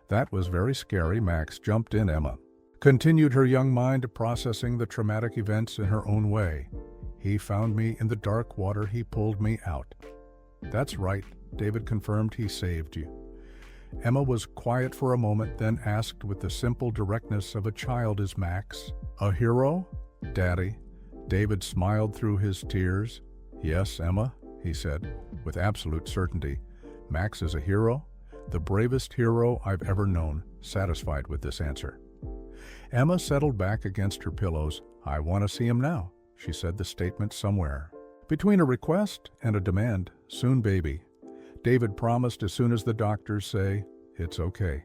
That was very scary." Max jumped in. Emma continued, her young mind processing the traumatic events in her own way. "He found me in the dark water. He pulled me out." "That's right," David confirmed. "He saved you." Emma was quiet for a moment, then asked with the simple directness of a child, "Is Max a hero, Daddy?" David smiled through his tears. "Yes, Emma," he said, with absolute certainty. "Max is a hero, the bravest hero I've ever known." Satisfied with this answer, Emma settled back against her pillows. "I want to see him now," she said, the statement somewhere between a request and a demand. "Soon, baby." David promised, "as soon as the doctors say it's okay.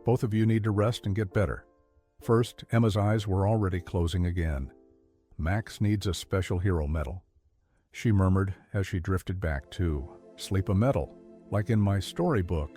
Both of you need to rest and get better." First, Emma's eyes were already closing again. "Max needs a special hero medal," she murmured as she drifted back to sleep. "A medal, like in my storybook."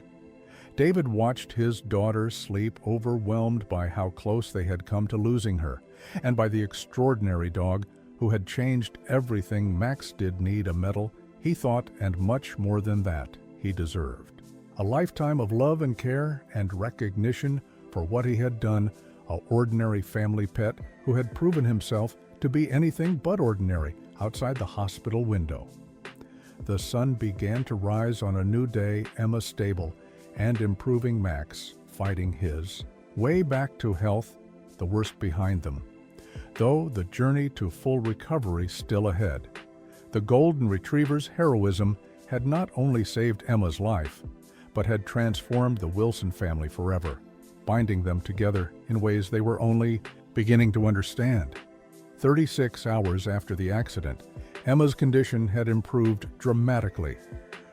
David watched his daughter sleep, overwhelmed by how close they had come to losing her, and by the extraordinary dog who had changed everything. Max did need a medal, he thought, and much more than that he deserved. A lifetime of love and care and recognition for what he had done, an ordinary family pet who had proven himself to be anything but ordinary outside the hospital window. The sun began to rise on a new day, Emma stable and improving, Max fighting his way back to health, the worst behind them, though the journey to full recovery still ahead. The golden retriever's heroism had not only saved Emma's life, but had transformed the Wilson family forever, binding them together in ways they were only beginning to understand. 36 hours after the accident, Emma's condition had improved dramatically.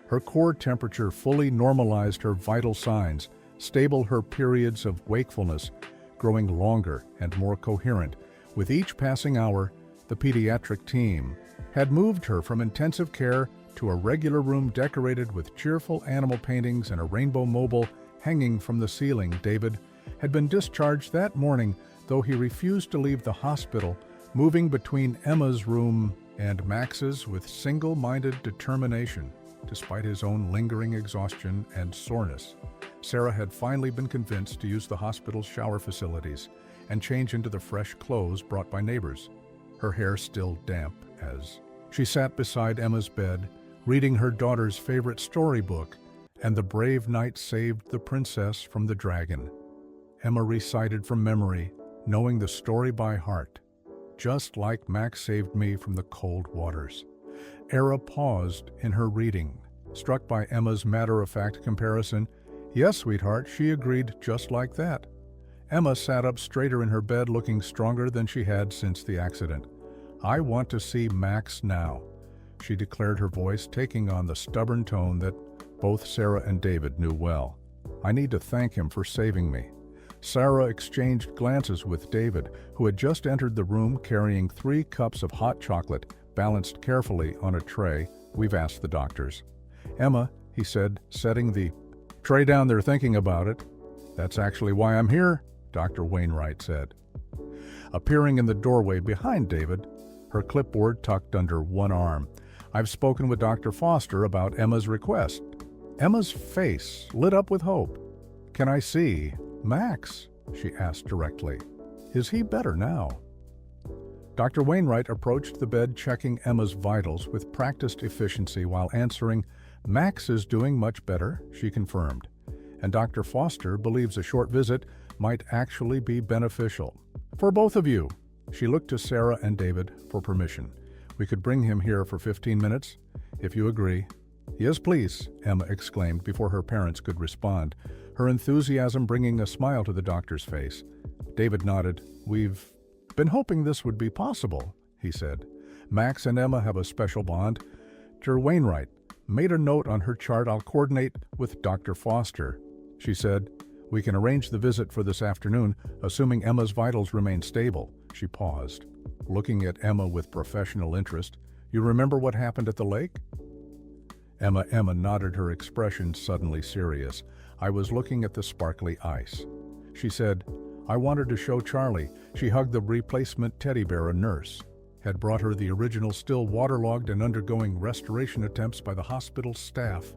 Her core temperature fully normalized, her vital signs stable, her periods of wakefulness growing longer and more coherent. With each passing hour, the pediatric team had moved her from intensive care to a regular room decorated with cheerful animal paintings and a rainbow mobile hanging from the ceiling. David had been discharged that morning, though he refused to leave the hospital, moving between Emma's room and Max's with single-minded determination. Despite his own lingering exhaustion and soreness, Sarah had finally been convinced to use the hospital's shower facilities and change into the fresh clothes brought by neighbors, her hair still damp as she sat beside Emma's bed, reading her daughter's favorite storybook, and the brave knight saved the princess from the dragon. Emma recited from memory, knowing the story by heart. Just like Max saved me from the cold waters. Era paused in her reading, struck by Emma's matter-of-fact comparison. "Yes, sweetheart," she agreed just like that. Emma sat up straighter in her bed, looking stronger than she had since the accident. "I want to see Max now," she declared, her voice taking on the stubborn tone that both Sarah and David knew well. "I need to thank him for saving me." Sarah exchanged glances with David, who had just entered the room carrying 3 cups of hot chocolate, balanced carefully on a tray. "We've asked the doctors." "Emma," he said, setting the tray down there thinking about it. "That's actually why I'm here," Dr. Wainwright said. Appearing in the doorway behind David, her clipboard tucked under one arm. "I've spoken with Dr. Foster about Emma's request." Emma's face lit up with hope. "Can I see Max?" she asked directly. "Is he better now?" Dr. Wainwright approached the bed, checking Emma's vitals with practiced efficiency while answering. "Max is doing much better," she confirmed, "and Dr. Foster believes a short visit might actually be beneficial. For both of you." She looked to Sarah and David for permission. "We could bring him here for 15 minutes, if you agree." "Yes, please," Emma exclaimed before her parents could respond, her enthusiasm bringing a smile to the doctor's face. David nodded. "We've been hoping this would be possible," he said. "Max and Emma have a special bond." Dr. Wainwright made a note on her chart. "I'll coordinate with Dr. Foster," she said. "We can arrange the visit for this afternoon, assuming Emma's vitals remain stable." She paused, looking at Emma with professional interest. "You remember what happened at the lake?" Emma nodded, her expression suddenly serious. "I was looking at the sparkly ice," she said. "I wanted to show Charlie." She hugged the replacement teddy bear a nurse had brought her, the original still waterlogged and undergoing restoration attempts by the hospital staff.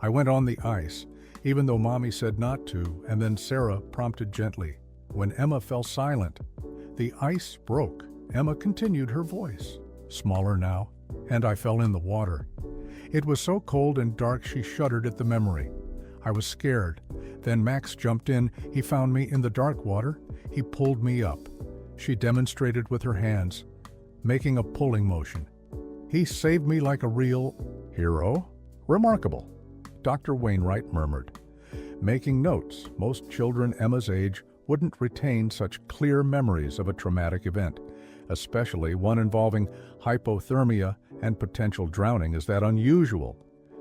"I went on the ice, even though Mommy said not to," and then Sarah prompted gently. When Emma fell silent, the ice broke. Emma continued, her voice smaller now. "And I fell in the water. It was so cold and dark," she shuddered at the memory. "I was scared. Then Max jumped in. He found me in the dark water. He pulled me up." She demonstrated with her hands, making a pulling motion. "He saved me like a real hero." "Remarkable," Dr. Wainwright murmured, making notes. Most children Emma's age wouldn't retain such clear memories of a traumatic event, especially one involving hypothermia and potential drowning. "Is that unusual?"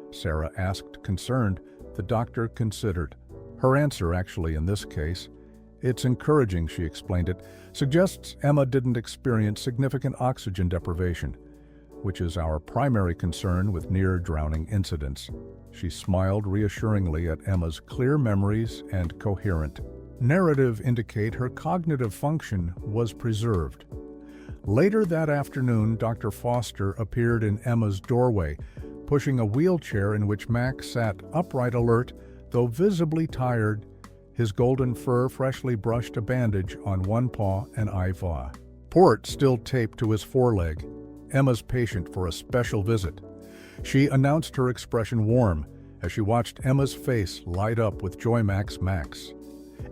Sarah asked, concerned. The doctor considered. Her answer, actually, in this case, "It's encouraging," she explained it, "suggests Emma didn't experience significant oxygen deprivation, which is our primary concern with near-drowning incidents." She smiled reassuringly at Emma's clear memories and coherent narrative indicate her cognitive function was preserved. Later that afternoon, Dr. Foster appeared in Emma's doorway, pushing a wheelchair in which Max sat upright, alert, though visibly tired, his golden fur freshly brushed, a bandage on one paw, and IV port still taped to his foreleg. Emma's patient for a special visit. She announced, her expression warm as she watched Emma's face light up with joy. "Max."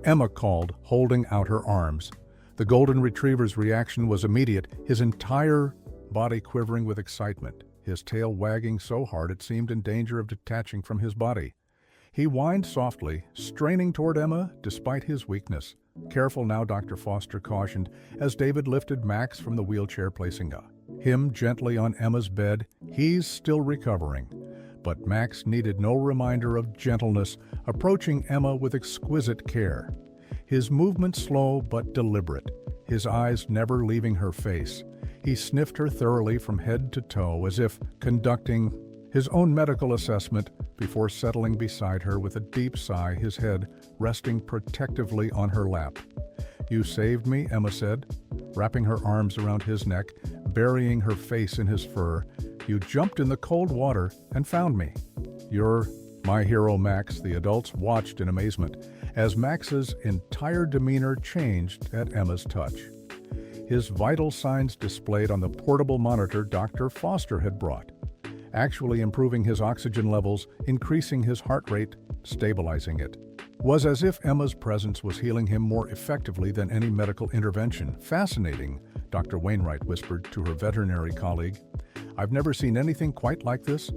Emma called, holding out her arms. The golden retriever's reaction was immediate, his entire body quivering with excitement, his tail wagging so hard it seemed in danger of detaching from his body. He whined softly, straining toward Emma despite his weakness. "Careful now," Dr. Foster cautioned, as David lifted Max from the wheelchair, placing him gently on Emma's bed. "He's still recovering." But Max needed no reminder of gentleness, approaching Emma with exquisite care. His movements slow but deliberate, his eyes never leaving her face. He sniffed her thoroughly from head to toe, as if conducting his own medical assessment, before settling beside her with a deep sigh, his head resting protectively on her lap. "You saved me," Emma said, wrapping her arms around his neck, burying her face in his fur. "You jumped in the cold water and found me." "You're my hero, Max." The adults watched in amazement as Max's entire demeanor changed at Emma's touch. His vital signs displayed on the portable monitor Dr. Foster had brought, actually improving his oxygen levels, increasing his heart rate, stabilizing it. Was as if Emma's presence was healing him more effectively than any medical intervention. "Fascinating," Dr. Wainwright whispered to her veterinary colleague. I've never seen anything quite like this."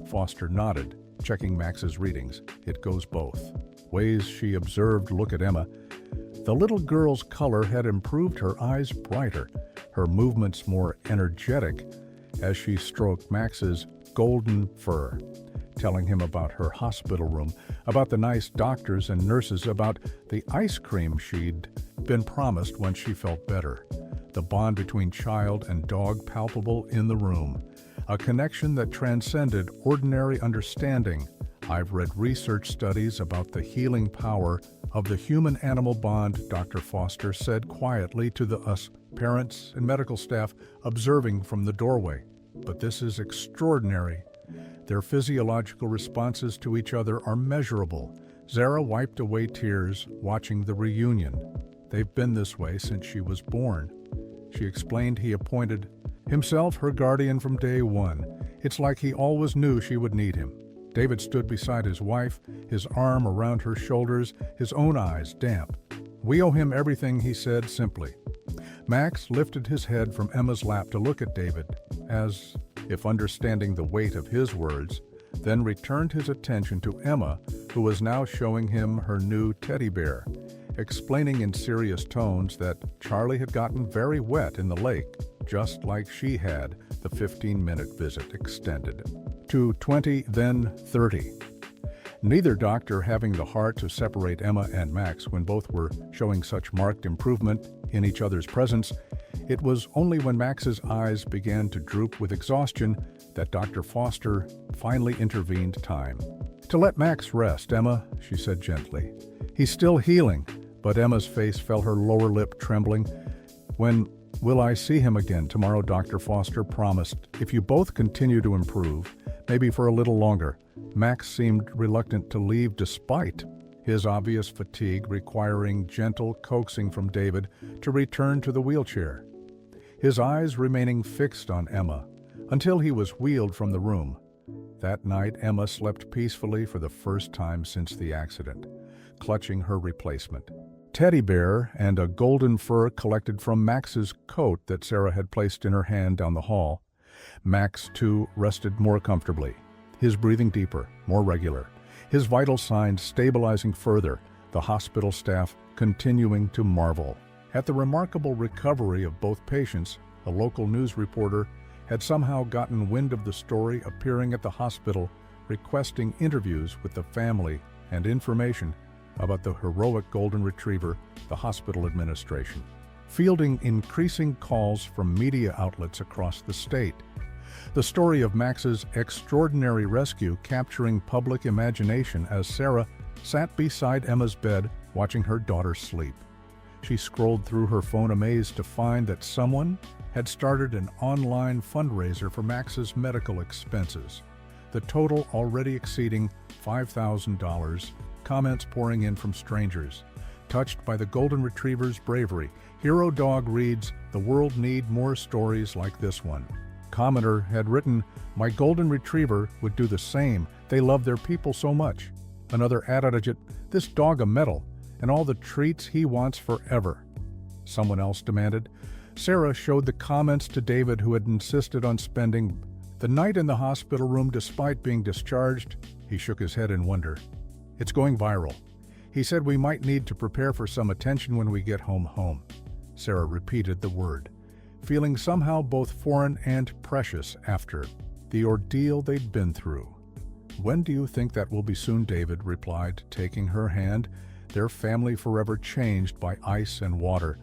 Foster nodded, checking Max's readings. "It goes both ways," she observed. "Look at Emma." The little girl's color had improved, her eyes brighter, her movements more energetic as she stroked Max's golden fur, telling him about her hospital room, about the nice doctors and nurses, about the ice cream she'd been promised when she felt better. The bond between child and dog palpable in the room, a connection that transcended ordinary understanding. "I've read research studies about the healing power of the human-animal bond," Dr. Foster said quietly to us parents and medical staff observing from the doorway. "But this is extraordinary. Their physiological responses to each other are measurable." Zara wiped away tears, watching the reunion. "They've been this way since she was born." She explained he appointed himself her guardian from day one. It's like he always knew she would need him. David stood beside his wife, his arm around her shoulders, his own eyes damp. "We owe him everything," he said simply. Max lifted his head from Emma's lap to look at David, as if understanding the weight of his words, then returned his attention to Emma, who was now showing him her new teddy bear, explaining in serious tones that Charlie had gotten very wet in the lake, just like she had. The 15-minute visit extended to 20, then 30. Neither doctor having the heart to separate Emma and Max when both were showing such marked improvement in each other's presence. It was only when Max's eyes began to droop with exhaustion that Dr. Foster finally intervened. "Time to let Max rest, Emma," she said gently. "He's still healing." But Emma's face felt her lower lip trembling. "When will I see him again?" "Tomorrow," Dr. Foster promised. "If you both continue to improve, maybe for a little longer." Max seemed reluctant to leave despite his obvious fatigue, requiring gentle coaxing from David to return to the wheelchair, his eyes remaining fixed on Emma until he was wheeled from the room. That night, Emma slept peacefully for the first time since the accident, clutching her replacement teddy bear and a golden fur collected from Max's coat that Sarah had placed in her hand down the hall. Max, too, rested more comfortably, his breathing deeper, more regular, his vital signs stabilizing further, the hospital staff continuing to marvel at the remarkable recovery of both patients. A local news reporter had somehow gotten wind of the story, appearing at the hospital, requesting interviews with the family and information about the heroic golden retriever. The hospital administration fielding increasing calls from media outlets across the state. The story of Max's extraordinary rescue capturing public imagination as Sarah sat beside Emma's bed watching her daughter sleep. She scrolled through her phone, amazed to find that someone had started an online fundraiser for Max's medical expenses, the total already exceeding $5,000. Comments pouring in from strangers, touched by the golden retriever's bravery. Hero Dog reads, "The world need more stories like this one." Commenter had written, "My golden retriever would do the same. They love their people so much." Another added, "This dog a medal, and all the treats he wants forever." Someone else demanded. Sarah showed the comments to David, who had insisted on spending the night in the hospital room despite being discharged. He shook his head in wonder. "It's going viral." He said, "We might need to prepare for some attention when we get home." Sarah repeated the word, feeling somehow both foreign and precious after the ordeal they'd been through. "When do you think that will be?" "Soon," David replied, taking her hand, their family forever changed by ice and water,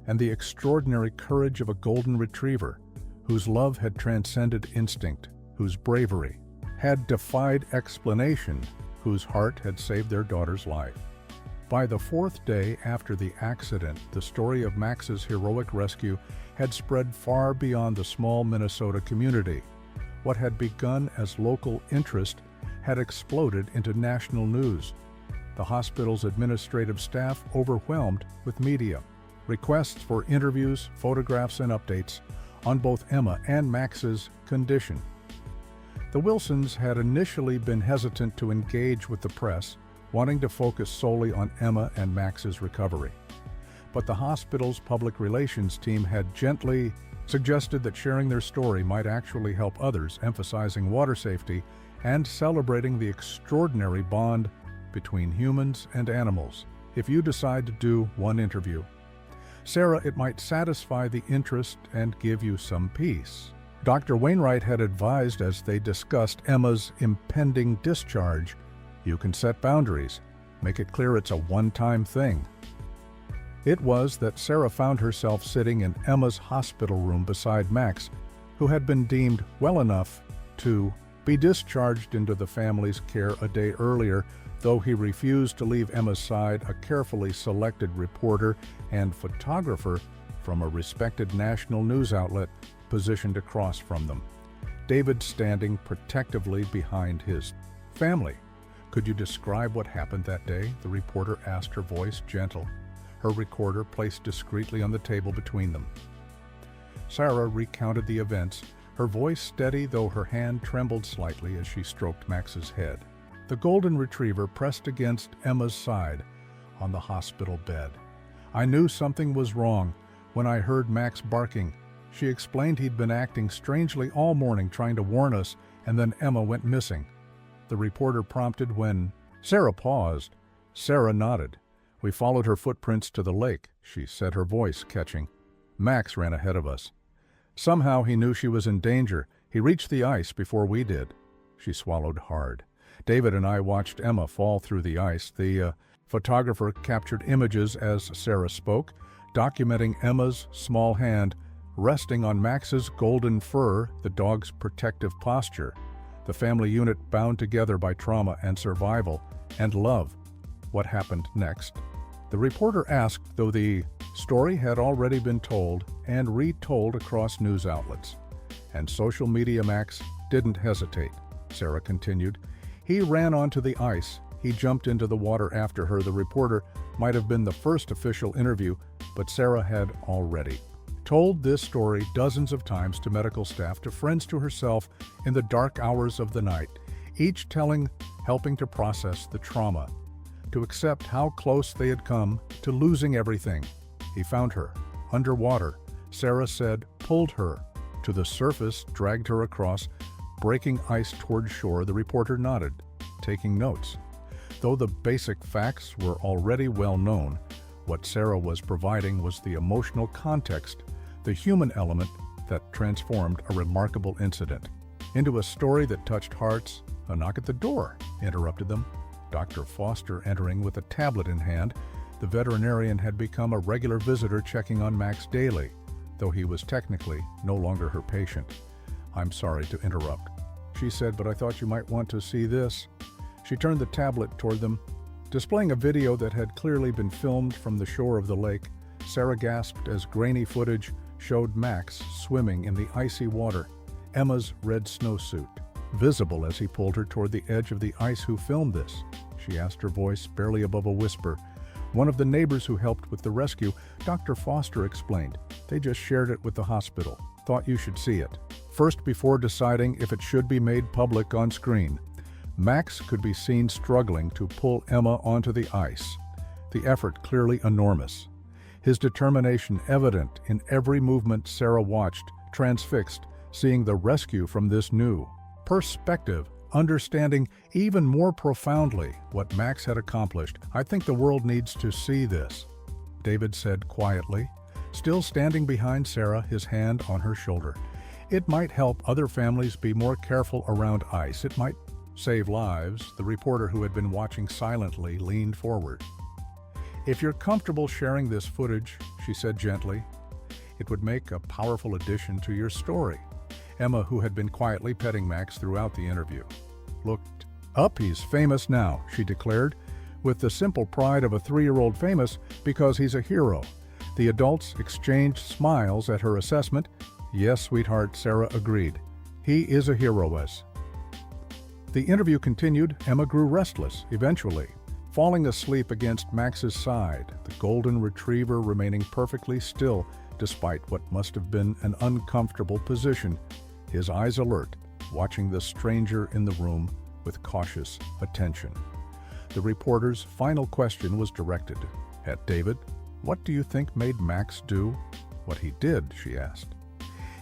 and the extraordinary courage of a golden retriever, whose love had transcended instinct, whose bravery had defied explanation, whose heart had saved their daughter's life. By the fourth day after the accident, the story of Max's heroic rescue had spread far beyond the small Minnesota community. What had begun as local interest had exploded into national news. The hospital's administrative staff overwhelmed with media, requests for interviews, photographs, and updates on both Emma and Max's condition. The Wilsons had initially been hesitant to engage with the press, wanting to focus solely on Emma and Max's recovery. But the hospital's public relations team had gently suggested that sharing their story might actually help others, emphasizing water safety and celebrating the extraordinary bond between humans and animals. If you decide to do one interview, Sarah, it might satisfy the interest and give you some peace. Dr. Wainwright had advised as they discussed Emma's impending discharge, you can set boundaries, make it clear it's a one-time thing. It was that Sarah found herself sitting in Emma's hospital room beside Max, who had been deemed well enough to be discharged into the family's care a day earlier, though he refused to leave Emma's side. A carefully selected reporter and photographer from a respected national news outlet positioned across from them, David standing protectively behind his family. Could you describe what happened that day? The reporter asked, her voice gentle, her recorder placed discreetly on the table between them. Sarah recounted the events, her voice steady though her hand trembled slightly as she stroked Max's head. The golden retriever pressed against Emma's side on the hospital bed. I knew something was wrong when I heard Max barking. She explained he'd been acting strangely all morning trying to warn us, and then Emma went missing. The reporter prompted when Sarah paused. Sarah nodded. We followed her footprints to the lake, she said, her voice catching. Max ran ahead of us. Somehow he knew she was in danger. He reached the ice before we did. She swallowed hard. David and I watched Emma fall through the ice. The photographer captured images as Sarah spoke, documenting Emma's small hand resting on Max's golden fur, the dog's protective posture. The family unit bound together by trauma and survival and love. What happened next? The reporter asked, though the story had already been told and retold across news outlets. And social media. Max didn't hesitate, Sarah continued. He ran onto the ice. He jumped into the water after her. The reporter might have been the first official interview, but Sarah had already told this story dozens of times to medical staff, to friends, to herself in the dark hours of the night, each helping to process the trauma, to accept how close they had come to losing everything. He found her underwater, Sarah said, pulled her to the surface, dragged her across breaking ice toward shore. The reporter nodded, taking notes. Though the basic facts were already well known, what Sarah was providing was the emotional context, the human element that transformed a remarkable incident into a story that touched hearts. A knock at the door interrupted them. Dr. Foster entering with a tablet in hand. The veterinarian had become a regular visitor, checking on Max daily, though he was technically no longer her patient. I'm sorry to interrupt, she said, but I thought you might want to see this. She turned the tablet toward them, displaying a video that had clearly been filmed from the shore of the lake. Sarah gasped as grainy footage showed Max swimming in the icy water, Emma's red snowsuit visible as he pulled her toward the edge of the ice. Who filmed this? She asked, her voice barely above a whisper. One of the neighbors who helped with the rescue, Dr. Foster explained. They just shared it with the hospital. Thought you should see it first before deciding if it should be made public on screen. Max could be seen struggling to pull Emma onto the ice, the effort clearly enormous. His determination evident in every movement. Sarah watched, transfixed, seeing the rescue from this new perspective, understanding even more profoundly what Max had accomplished. I think the world needs to see this, David said quietly, still standing behind Sarah, his hand on her shoulder. It might help other families be more careful around ice. It might save lives. The reporter, who had been watching silently, leaned forward. If you're comfortable sharing this footage, she said gently, it would make a powerful addition to your story. Emma, who had been quietly petting Max throughout the interview, looked up. He's famous now, she declared, with the simple pride of a 3-year-old famous because he's a hero. The adults exchanged smiles at her assessment. Yes, sweetheart, Sarah agreed. He is a hero. As the interview continued, Emma grew restless, eventually falling asleep against Max's side, the golden retriever remaining perfectly still despite what must have been an uncomfortable position, his eyes alert, watching the stranger in the room with cautious attention. The reporter's final question was directed at David. What do you think made Max do what he did? She asked.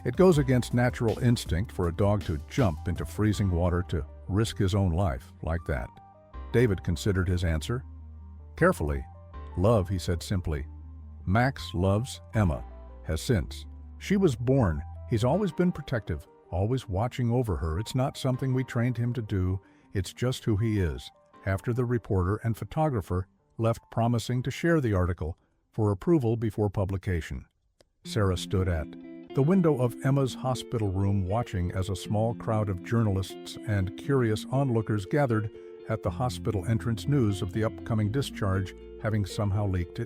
It goes against natural instinct for a dog to jump into freezing water to risk his own life like that. David considered his answer. Carefully. Love, he said simply. Max loves Emma, has since. She was born. He's always been protective, always watching over her. It's not something we trained him to do. It's just who he is. After the reporter and photographer left promising to share the article for approval before publication. Sarah stood at the window of Emma's hospital room watching as a small crowd of journalists and curious onlookers gathered at the hospital entrance, news of the upcoming discharge having somehow leaked.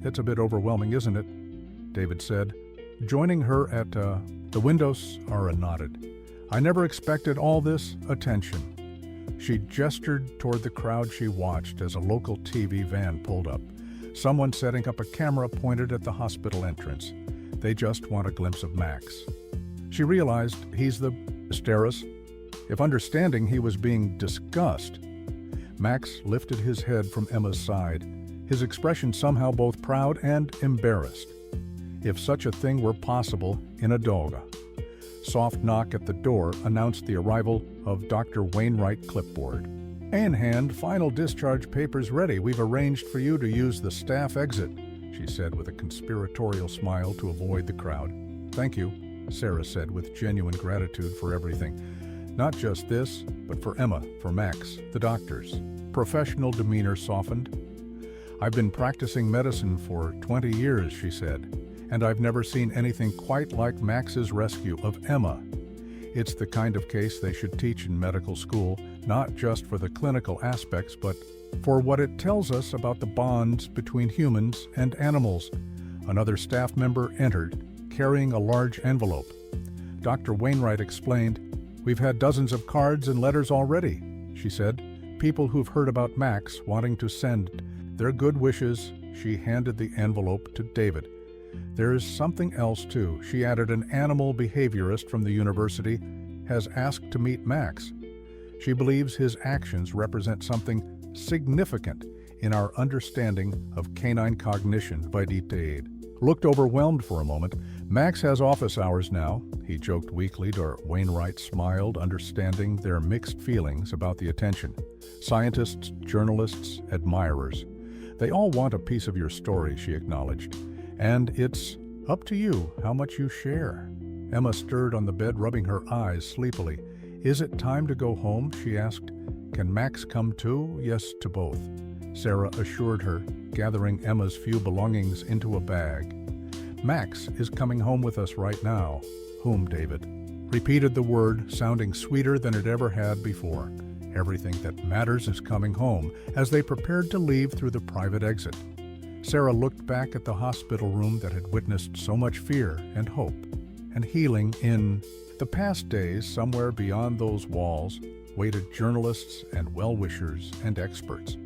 It's a bit overwhelming, isn't it? David said, joining her at the window. Sarah nodded. I never expected all this attention. She gestured toward the crowd she watched as a local TV van pulled up. Someone setting up a camera pointed at the hospital entrance. They just want a glimpse of Max. She realized he's the Steris. If understanding he was being discussed. Max lifted his head from Emma's side, his expression somehow both proud and embarrassed. If such a thing were possible in a dog. Soft knock at the door announced the arrival of Dr. Wainwright clipboard. In hand, final discharge papers ready. We've arranged for you to use the staff exit, she said with a conspiratorial smile to avoid the crowd. Thank you, Sarah said with genuine gratitude for everything. Not just this, but for Emma, for Max, the doctors. Professional demeanor softened. I've been practicing medicine for 20 years, she said, and I've never seen anything quite like Max's rescue of Emma. It's the kind of case they should teach in medical school, not just for the clinical aspects, but for what it tells us about the bonds between humans and animals. Another staff member entered, carrying a large envelope. Dr. Wainwright explained, We've had dozens of cards and letters already, she said. People who've heard about Max wanting to send their good wishes. She handed the envelope to David. There's something else too. She added, an animal behaviorist from the university has asked to meet Max. She believes his actions represent something significant in our understanding of canine cognition. David looked overwhelmed for a moment. Max has office hours now, he joked weakly. Wainwright smiled, understanding their mixed feelings about the attention. Scientists, journalists, admirers. They all want a piece of your story, she acknowledged. And it's up to you how much you share. Emma stirred on the bed, rubbing her eyes sleepily. Is it time to go home, she asked. Can Max come too? Yes, to both, Sarah assured her, gathering Emma's few belongings into a bag. Max is coming home with us right now. Whom, David repeated the word, sounding sweeter than it ever had before. Everything that matters is coming home, as they prepared to leave through the private exit. Sarah looked back at the hospital room that had witnessed so much fear and hope and healing. In the past days, somewhere beyond those walls, waited journalists and well-wishers and experts,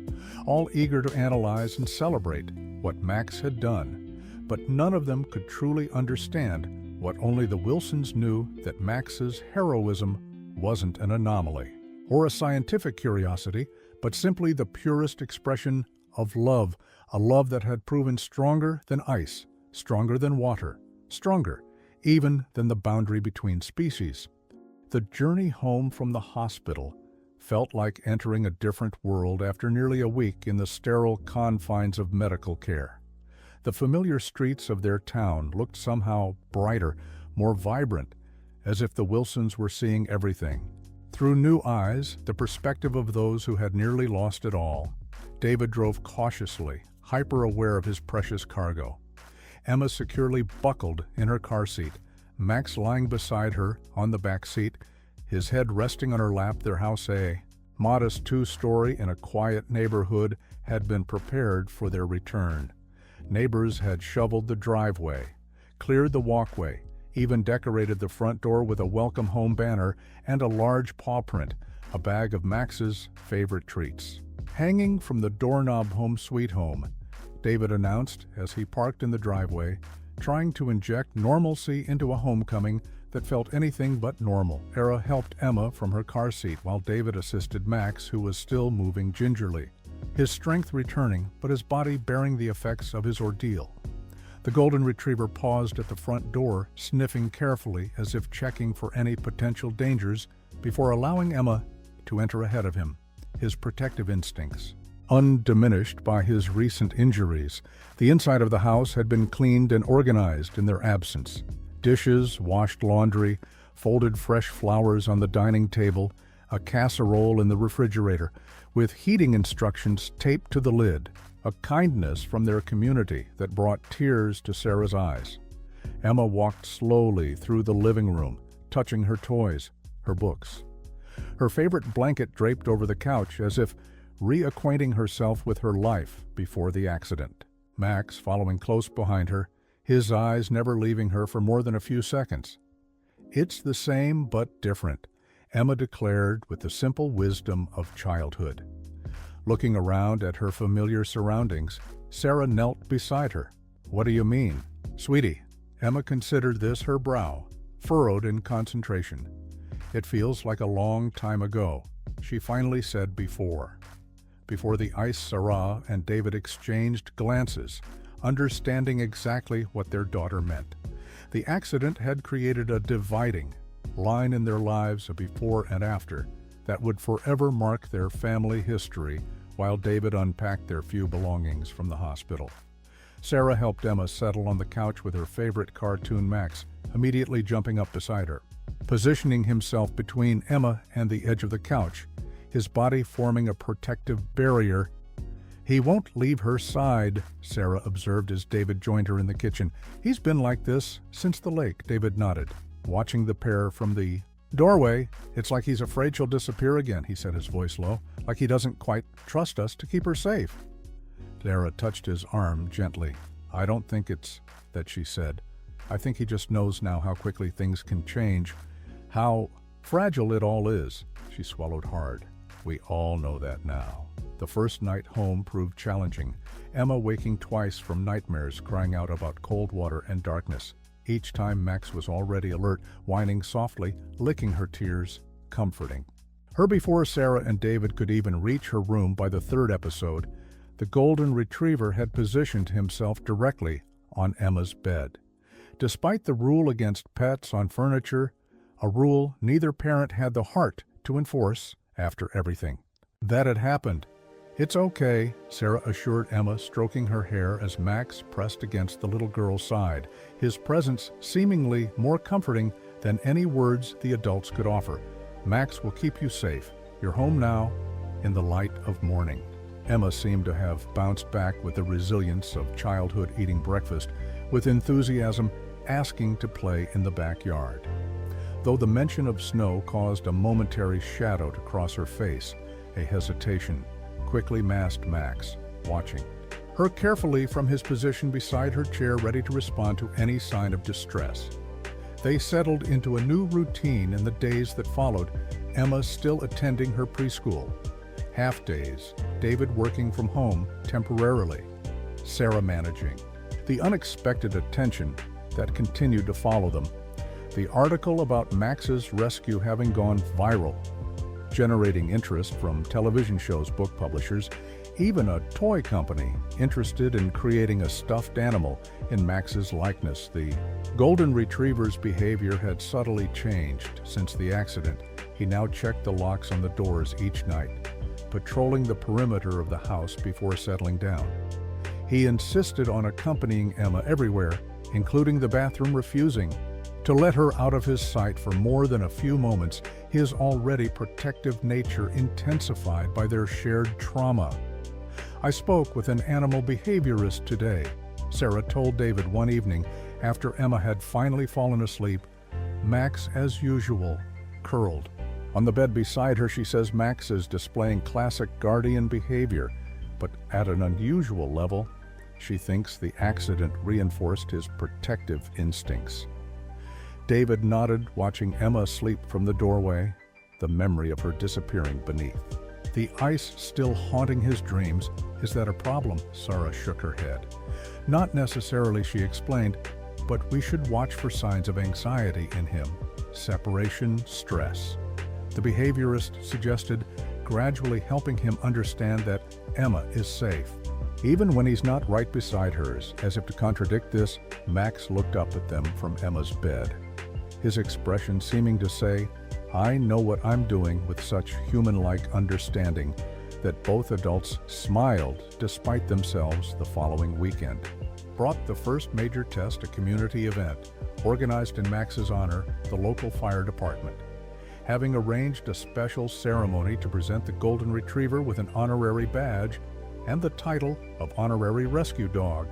all eager to analyze and celebrate what Max had done. But none of them could truly understand what only the Wilsons knew, that Max's heroism wasn't an anomaly or a scientific curiosity, but simply the purest expression of love, a love that had proven stronger than ice, stronger than water, stronger even than the boundary between species. The journey home from the hospital felt like entering a different world after nearly a week in the sterile confines of medical care. The familiar streets of their town looked somehow brighter, more vibrant, as if the Wilsons were seeing everything through new eyes, the perspective of those who had nearly lost it all. David drove cautiously, hyper-aware of his precious cargo. Emma securely buckled in her car seat, Max lying beside her on the back seat, his head resting on her lap. Their house, a modest two-story in a quiet neighborhood, had been prepared for their return. Neighbors had shoveled the driveway, cleared the walkway, even decorated the front door with a welcome home banner and a large paw print, a bag of Max's favorite treats. Hanging from the doorknob, Home Sweet Home, David announced as he parked in the driveway, trying to inject normalcy into a homecoming that felt anything but normal. Sarah helped Emma from her car seat while David assisted Max, who was still moving gingerly, his strength returning but his body bearing the effects of his ordeal. The golden retriever paused at the front door, sniffing carefully as if checking for any potential dangers before allowing Emma to enter ahead of him. His protective instincts, undiminished by his recent injuries, the inside of the house had been cleaned and organized in their absence. Dishes, washed laundry, folded fresh flowers on the dining table, a casserole in the refrigerator, with heating instructions taped to the lid, a kindness from their community that brought tears to Sarah's eyes. Emma walked slowly through the living room, touching her toys, her books. Her favorite blanket draped over the couch as if reacquainting herself with her life before the accident. Max, following close behind her, his eyes never leaving her for more than a few seconds. "It's the same but different," Emma declared with the simple wisdom of childhood. Looking around at her familiar surroundings, Sarah knelt beside her. "What do you mean?" "Sweetie," Emma considered this, her brow furrowed in concentration. "It feels like a long time ago," she finally said before the ice Sarah and David exchanged glances, understanding exactly what their daughter meant. The accident had created a dividing line in their lives, a before and after, that would forever mark their family history while David unpacked their few belongings from the hospital. Sarah helped Emma settle on the couch with her favorite cartoon Max, immediately jumping up beside her. Positioning himself between Emma and the edge of the couch, his body forming a protective barrier. "He won't leave her side," Sarah observed as David joined her in the kitchen. "He's been like this since the lake," David nodded, watching the pair from the doorway. "It's like he's afraid she'll disappear again," he said, his voice low, "like he doesn't quite trust us to keep her safe." Sarah touched his arm gently. "I don't think it's that," she said. "I think he just knows now how quickly things can change, how fragile it all is." She swallowed hard. "We all know that now." The first night home proved challenging, Emma waking twice from nightmares, crying out about cold water and darkness. Each time Max was already alert, whining softly, licking her tears, comforting her. Before Sarah and David could even reach her room by the third episode, the golden retriever had positioned himself directly on Emma's bed. Despite the rule against pets on furniture, a rule neither parent had the heart to enforce after everything that had happened. "It's okay," Sarah assured Emma, stroking her hair as Max pressed against the little girl's side, his presence seemingly more comforting than any words the adults could offer. "Max will keep you safe. You're home now, in the light of morning." Emma seemed to have bounced back with the resilience of childhood, eating breakfast with enthusiasm, asking to play in the backyard. Though the mention of snow caused a momentary shadow to cross her face, a hesitation quickly masked Max, watching her carefully from his position beside her chair, ready to respond to any sign of distress. They settled into a new routine in the days that followed, Emma still attending her preschool. Half-days, David working from home temporarily, Sarah managing. The unexpected attention that continued to follow them. The article about Max's rescue having gone viral, generating interest from television shows, book publishers, even a toy company interested in creating a stuffed animal in Max's likeness. The golden retriever's behavior had subtly changed since the accident. He now checked the locks on the doors each night, patrolling the perimeter of the house before settling down. He insisted on accompanying Emma everywhere, including the bathroom, refusing to let her out of his sight for more than a few moments, his already protective nature intensified by their shared trauma. "I spoke with an animal behaviorist today," Sarah told David one evening after Emma had finally fallen asleep. Max, as usual, curled on the bed beside her. She says Max is displaying classic guardian behavior, but at an unusual level. She thinks the accident reinforced his protective instincts. David nodded, watching Emma sleep from the doorway, the memory of her disappearing beneath. "The ice still haunting his dreams. Is that a problem?" Sarah shook her head. "Not necessarily," she explained, "but we should watch for signs of anxiety in him. Separation, stress." The behaviorist suggested gradually helping him understand that Emma is safe. Even when he's not right beside hers, as if to contradict this, Max looked up at them from Emma's bed, his expression seeming to say, "I know what I'm doing," with such human-like understanding that both adults smiled despite themselves the following weekend. Brought the first major test, a community event, organized in Max's honor, the local fire department, having arranged a special ceremony to present the Golden Retriever with an honorary badge and the title of Honorary Rescue Dog.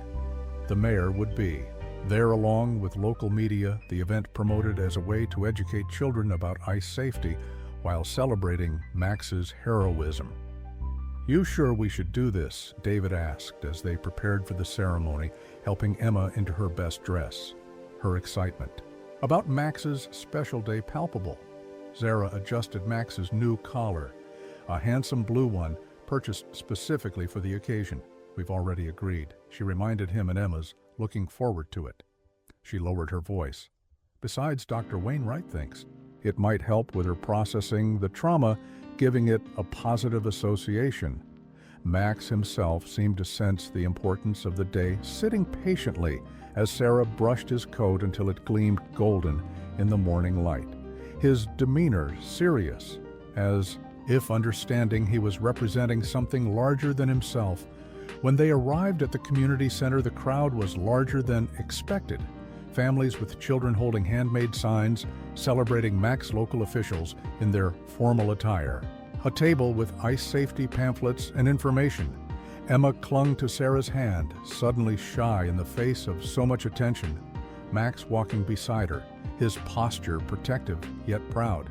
The mayor would be there along with local media, the event promoted as a way to educate children about ice safety while celebrating Max's heroism. "You sure we should do this?" David asked as they prepared for the ceremony, helping Emma into her best dress. Her excitement about Max's special day palpable. Zara adjusted Max's new collar, a handsome blue one purchased specifically for the occasion. "We've already agreed," she reminded him and Emma's, looking forward to it. She lowered her voice. "Besides, Dr. Wainwright thinks it might help with her processing the trauma, giving it a positive association." Max himself seemed to sense the importance of the day, sitting patiently as Sarah brushed his coat until it gleamed golden in the morning light, his demeanor serious, as if understanding he was representing something larger than himself. When they arrived at the community center, the crowd was larger than expected. Families with children holding handmade signs celebrating Max local officials in their formal attire. A table with ice safety pamphlets and information. Emma clung to Sarah's hand, suddenly shy in the face of so much attention. Max walking beside her, his posture protective yet proud.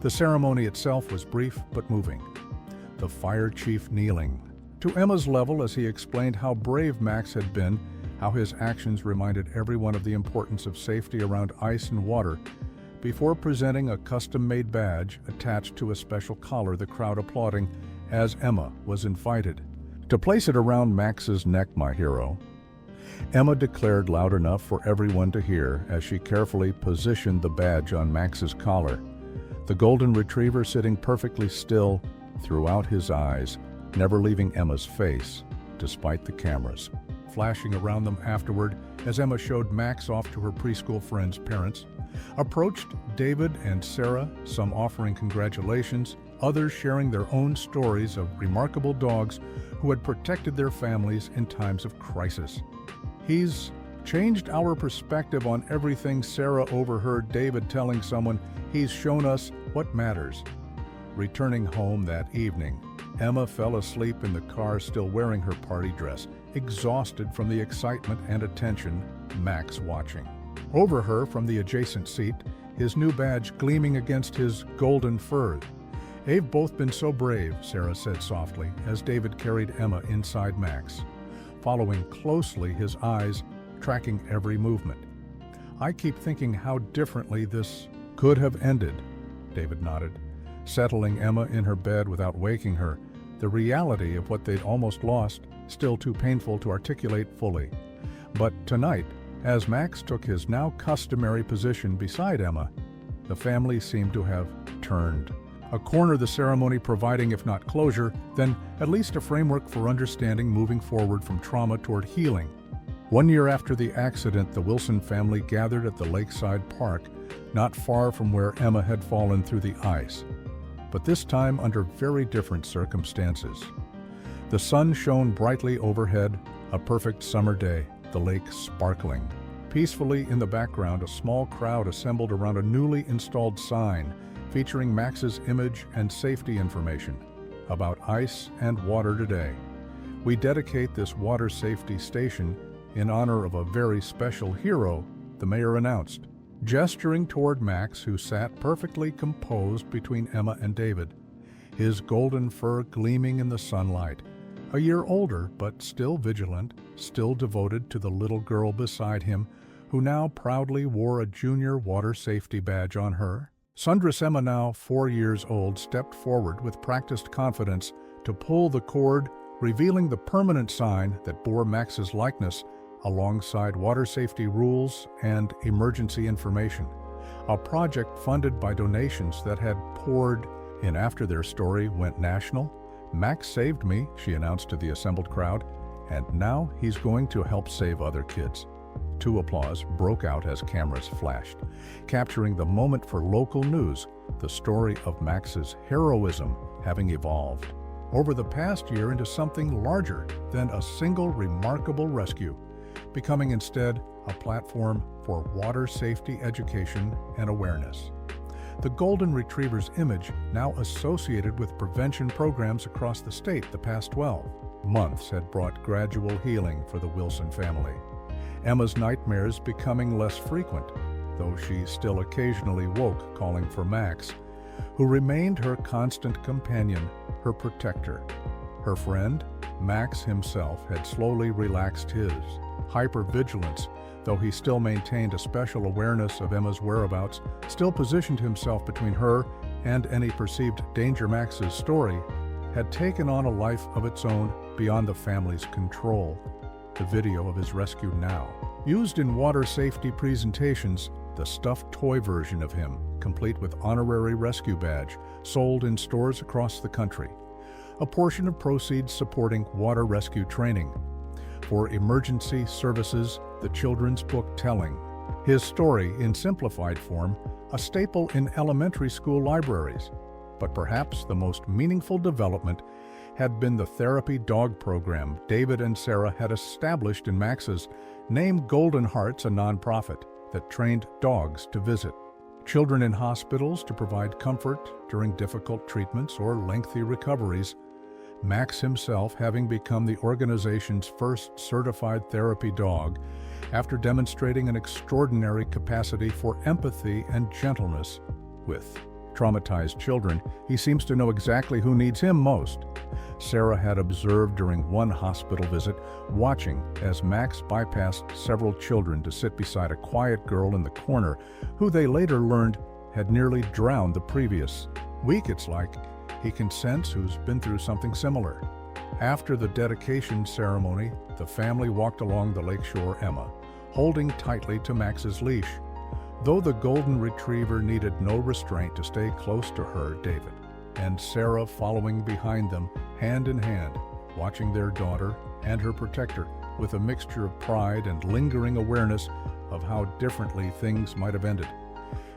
The ceremony itself was brief but moving. The fire chief kneeling to Emma's level as he explained how brave Max had been, how his actions reminded everyone of the importance of safety around ice and water, before presenting a custom-made badge attached to a special collar, the crowd applauding as Emma was invited to place it around Max's neck. "My hero," Emma declared loud enough for everyone to hear as she carefully positioned the badge on Max's collar, the Golden Retriever sitting perfectly still throughout his eyes, never leaving Emma's face, despite the cameras flashing around them afterward as Emma showed Max off to her preschool friends' parents. Approached David and Sarah, some offering congratulations, others sharing their own stories of remarkable dogs who had protected their families in times of crisis. "He's changed our perspective on everything," Sarah overheard David telling someone. "He's shown us what matters." Returning home that evening, Emma fell asleep in the car, still wearing her party dress, exhausted from the excitement and attention, Max watching over her from the adjacent seat, his new badge gleaming against his golden fur. "They've both been so brave," Sarah said softly as David carried Emma inside Max, following closely, his eyes tracking every movement. "I keep thinking how differently this could have ended," David nodded, settling Emma in her bed without waking her, the reality of what they'd almost lost still too painful to articulate fully. But tonight, as Max took his now customary position beside Emma, the family seemed to have turned a corner, the ceremony providing, if not closure, then at least a framework for understanding moving forward from trauma toward healing. 1 year after the accident, the Wilson family gathered at the lakeside park, not far from where Emma had fallen through the ice, but this time under very different circumstances. The sun shone brightly overhead, a perfect summer day, the lake sparkling. Peacefully in the background, a small crowd assembled around a newly installed sign featuring Max's image and safety information about ice and water today. "We dedicate this water safety station in honor of a very special hero," the mayor announced, gesturing toward Max, who sat perfectly composed between Emma and David, his golden fur gleaming in the sunlight. A year older, but still vigilant, still devoted to the little girl beside him, who now proudly wore a junior water safety badge on her. Sundress Emma, now 4 years old, stepped forward with practiced confidence to pull the cord, revealing the permanent sign that bore Max's likeness alongside water safety rules and emergency information, a project funded by donations that had poured in after their story went national. "Max saved me," she announced to the assembled crowd, and now he's going to help save other kids. Two applause broke out as cameras flashed, capturing the moment for local news, the story of Max's heroism having evolved over the past year into something larger than a single remarkable rescue, becoming instead a platform for water safety education and awareness. The Golden Retriever's image, now associated with prevention programs across the state the past 12 months, had brought gradual healing for the Wilson family. Emma's nightmares becoming less frequent, though she still occasionally woke calling for Max, who remained her constant companion, her protector. Her friend, Max himself, had slowly relaxed his hypervigilance, though he still maintained a special awareness of Emma's whereabouts, still positioned himself between her and any perceived danger. Max's story had taken on a life of its own beyond the family's control. The video of his rescue now, used in water safety presentations, the stuffed toy version of him, complete with honorary rescue badge, sold in stores across the country. A portion of proceeds supporting water rescue training. For emergency services, the children's book telling his story in simplified form, a staple in elementary school libraries. But perhaps the most meaningful development had been the therapy dog program David and Sarah had established in Max's name. Golden Hearts, a nonprofit that trained dogs to visit children in hospitals to provide comfort during difficult treatments or lengthy recoveries. Max himself having become the organization's first certified therapy dog after demonstrating an extraordinary capacity for empathy and gentleness with traumatized children. He seems to know exactly who needs him most. Sarah had observed during one hospital visit, watching as Max bypassed several children to sit beside a quiet girl in the corner, who they later learned had nearly drowned the previous week. It's like he can sense who's been through something similar. After the dedication ceremony, the family walked along the lakeshore, Emma holding tightly to Max's leash. Though the Golden Retriever needed no restraint to stay close to her, David and Sarah following behind them, hand in hand, watching their daughter and her protector with a mixture of pride and lingering awareness of how differently things might have ended.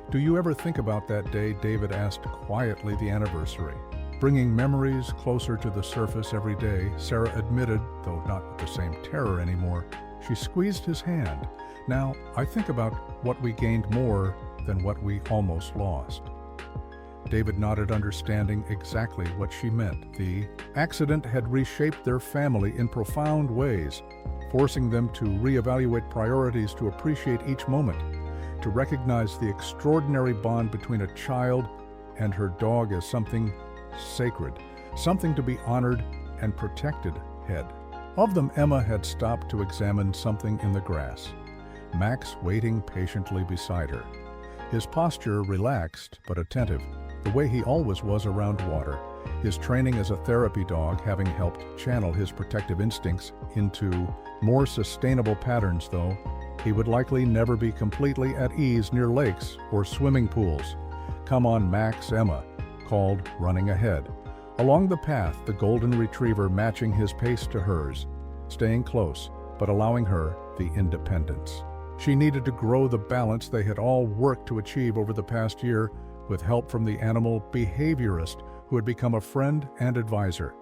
"Do you ever think about that day?" David asked quietly. "The anniversary, bringing memories closer to the surface every day," Sarah admitted, though not with the same terror anymore. She squeezed his hand. "Now, I think about what we gained more than what we almost lost." David nodded, understanding exactly what she meant. The accident had reshaped their family in profound ways, forcing them to reevaluate priorities, to appreciate each moment, to recognize the extraordinary bond between a child and her dog as something sacred, something to be honored and protected. Of them, Emma had stopped to examine something in the grass, Max waiting patiently beside her, his posture relaxed but attentive, the way he always was around water, his training as a therapy dog having helped channel his protective instincts into more sustainable patterns. Though he would likely never be completely at ease near lakes or swimming pools. "Come on, Max," Emma called, running ahead. Along the path, the Golden Retriever matching his pace to hers, staying close, but allowing her the independence she needed to grow, the balance they had all worked to achieve over the past year, with help from the animal behaviorist who had become a friend and advisor.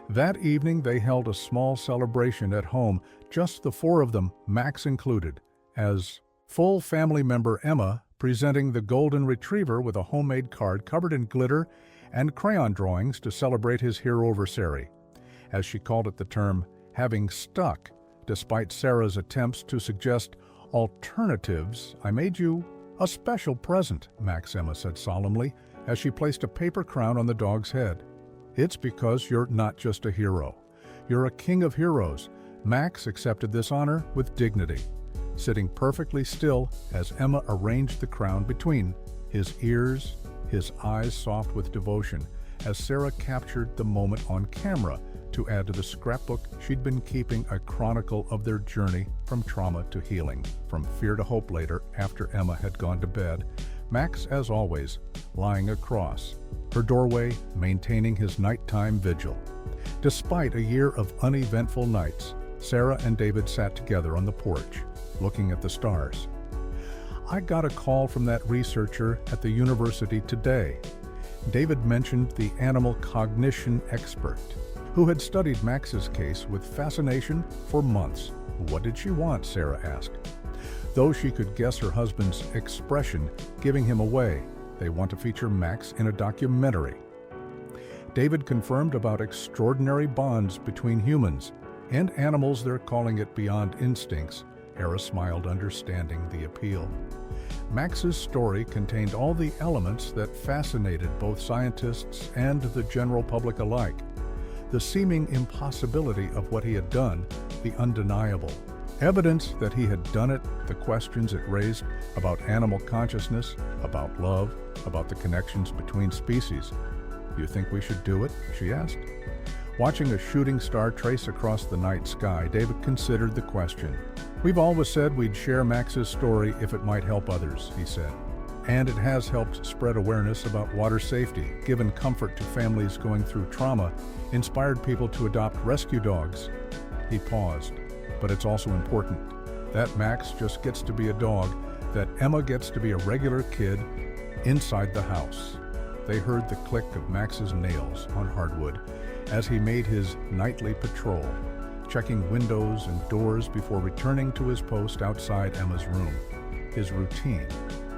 That evening, they held a small celebration at home, just the four of them, Max included, as full family member Emma presenting the Golden Retriever with a homemade card covered in glitter and crayon drawings to celebrate his heroversary. As she called it, the term having stuck, despite Sarah's attempts to suggest alternatives. "I made you a special present," Max, Emma said solemnly, as she placed a paper crown on the dog's head. "It's because you're not just a hero. You're a king of heroes." Max accepted this honor with dignity, sitting perfectly still as Emma arranged the crown between his ears, his eyes soft with devotion, as Sarah captured the moment on camera to add to the scrapbook she'd been keeping, a chronicle of their journey from trauma to healing, from fear to hope. Later, after Emma had gone to bed, Max, as always, lying across her doorway, maintaining his nighttime vigil. Despite a year of uneventful nights, Sarah and David sat together on the porch, looking at the stars. "I got a call from that researcher at the university today." David mentioned the animal cognition expert, who had studied Max's case with fascination for months. "What did she want?" Sarah asked. Though she could guess her husband's expression giving him away, they want to feature Max in a documentary. David confirmed about extraordinary bonds between humans and animals. They're calling it beyond instincts. Hera smiled, understanding the appeal. Max's story contained all the elements that fascinated both scientists and the general public alike. The seeming impossibility of what he had done, the undeniable. Evidence that he had done it, the questions it raised about animal consciousness, about love, about the connections between species. "You think we should do it?" she asked. Watching a shooting star trace across the night sky, David considered the question. "We've always said we'd share Max's story if it might help others," he said. "And it has helped spread awareness about water safety, given comfort to families going through trauma, inspired people to adopt rescue dogs." He paused. "But it's also important that Max just gets to be a dog, that Emma gets to be a regular kid inside the house." They heard the click of Max's nails on hardwood as he made his nightly patrol, checking windows and doors before returning to his post outside Emma's room. His routine,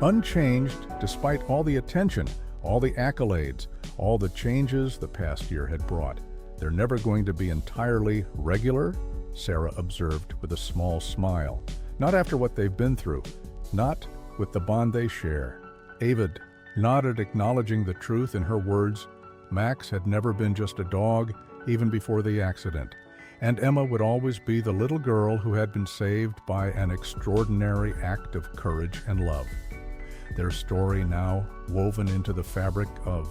unchanged despite all the attention, all the accolades, all the changes the past year had brought. "They're never going to be entirely regular," Sarah observed with a small smile. "Not after what they've been through, not with the bond they share." David nodded, acknowledging the truth in her words. Max had never been just a dog, even before the accident, and Emma would always be the little girl who had been saved by an extraordinary act of courage and love. Their story now woven into the fabric of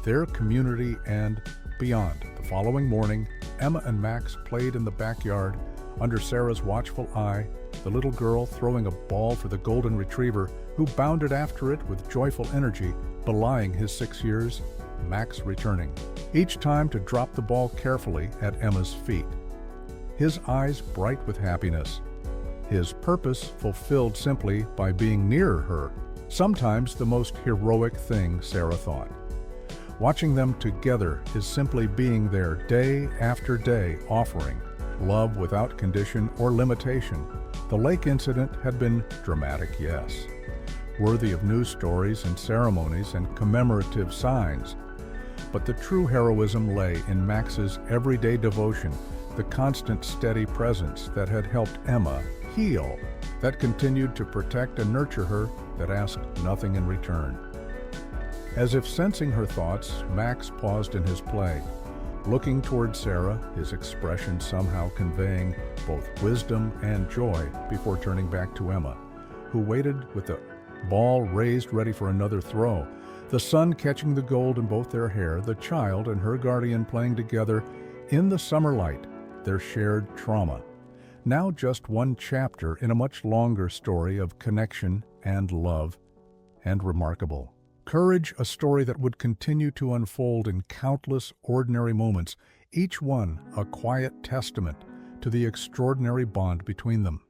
their community and beyond. The following morning, Emma and Max played in the backyard under Sarah's watchful eye, the little girl throwing a ball for the golden retriever, who bounded after it with joyful energy, belying his 6 years, Max returning, each time to drop the ball carefully at Emma's feet. His eyes bright with happiness, his purpose fulfilled simply by being near her, sometimes the most heroic thing, Sarah thought. Watching them together is simply being there day after day, offering love without condition or limitation. The lake incident had been dramatic, yes, worthy of news stories and ceremonies and commemorative signs. But the true heroism lay in Max's everyday devotion, the constant steady presence that had helped Emma heal, that continued to protect and nurture her, that asked nothing in return. As if sensing her thoughts, Max paused in his play, looking toward Sarah, his expression somehow conveying both wisdom and joy, before turning back to Emma, who waited with the ball raised ready for another throw, the sun catching the gold in both their hair, the child and her guardian playing together in the summer light, their shared trauma. Now just one chapter in a much longer story of connection and love, and remarkable. Courage, a story that would continue to unfold in countless ordinary moments, each one a quiet testament to the extraordinary bond between them.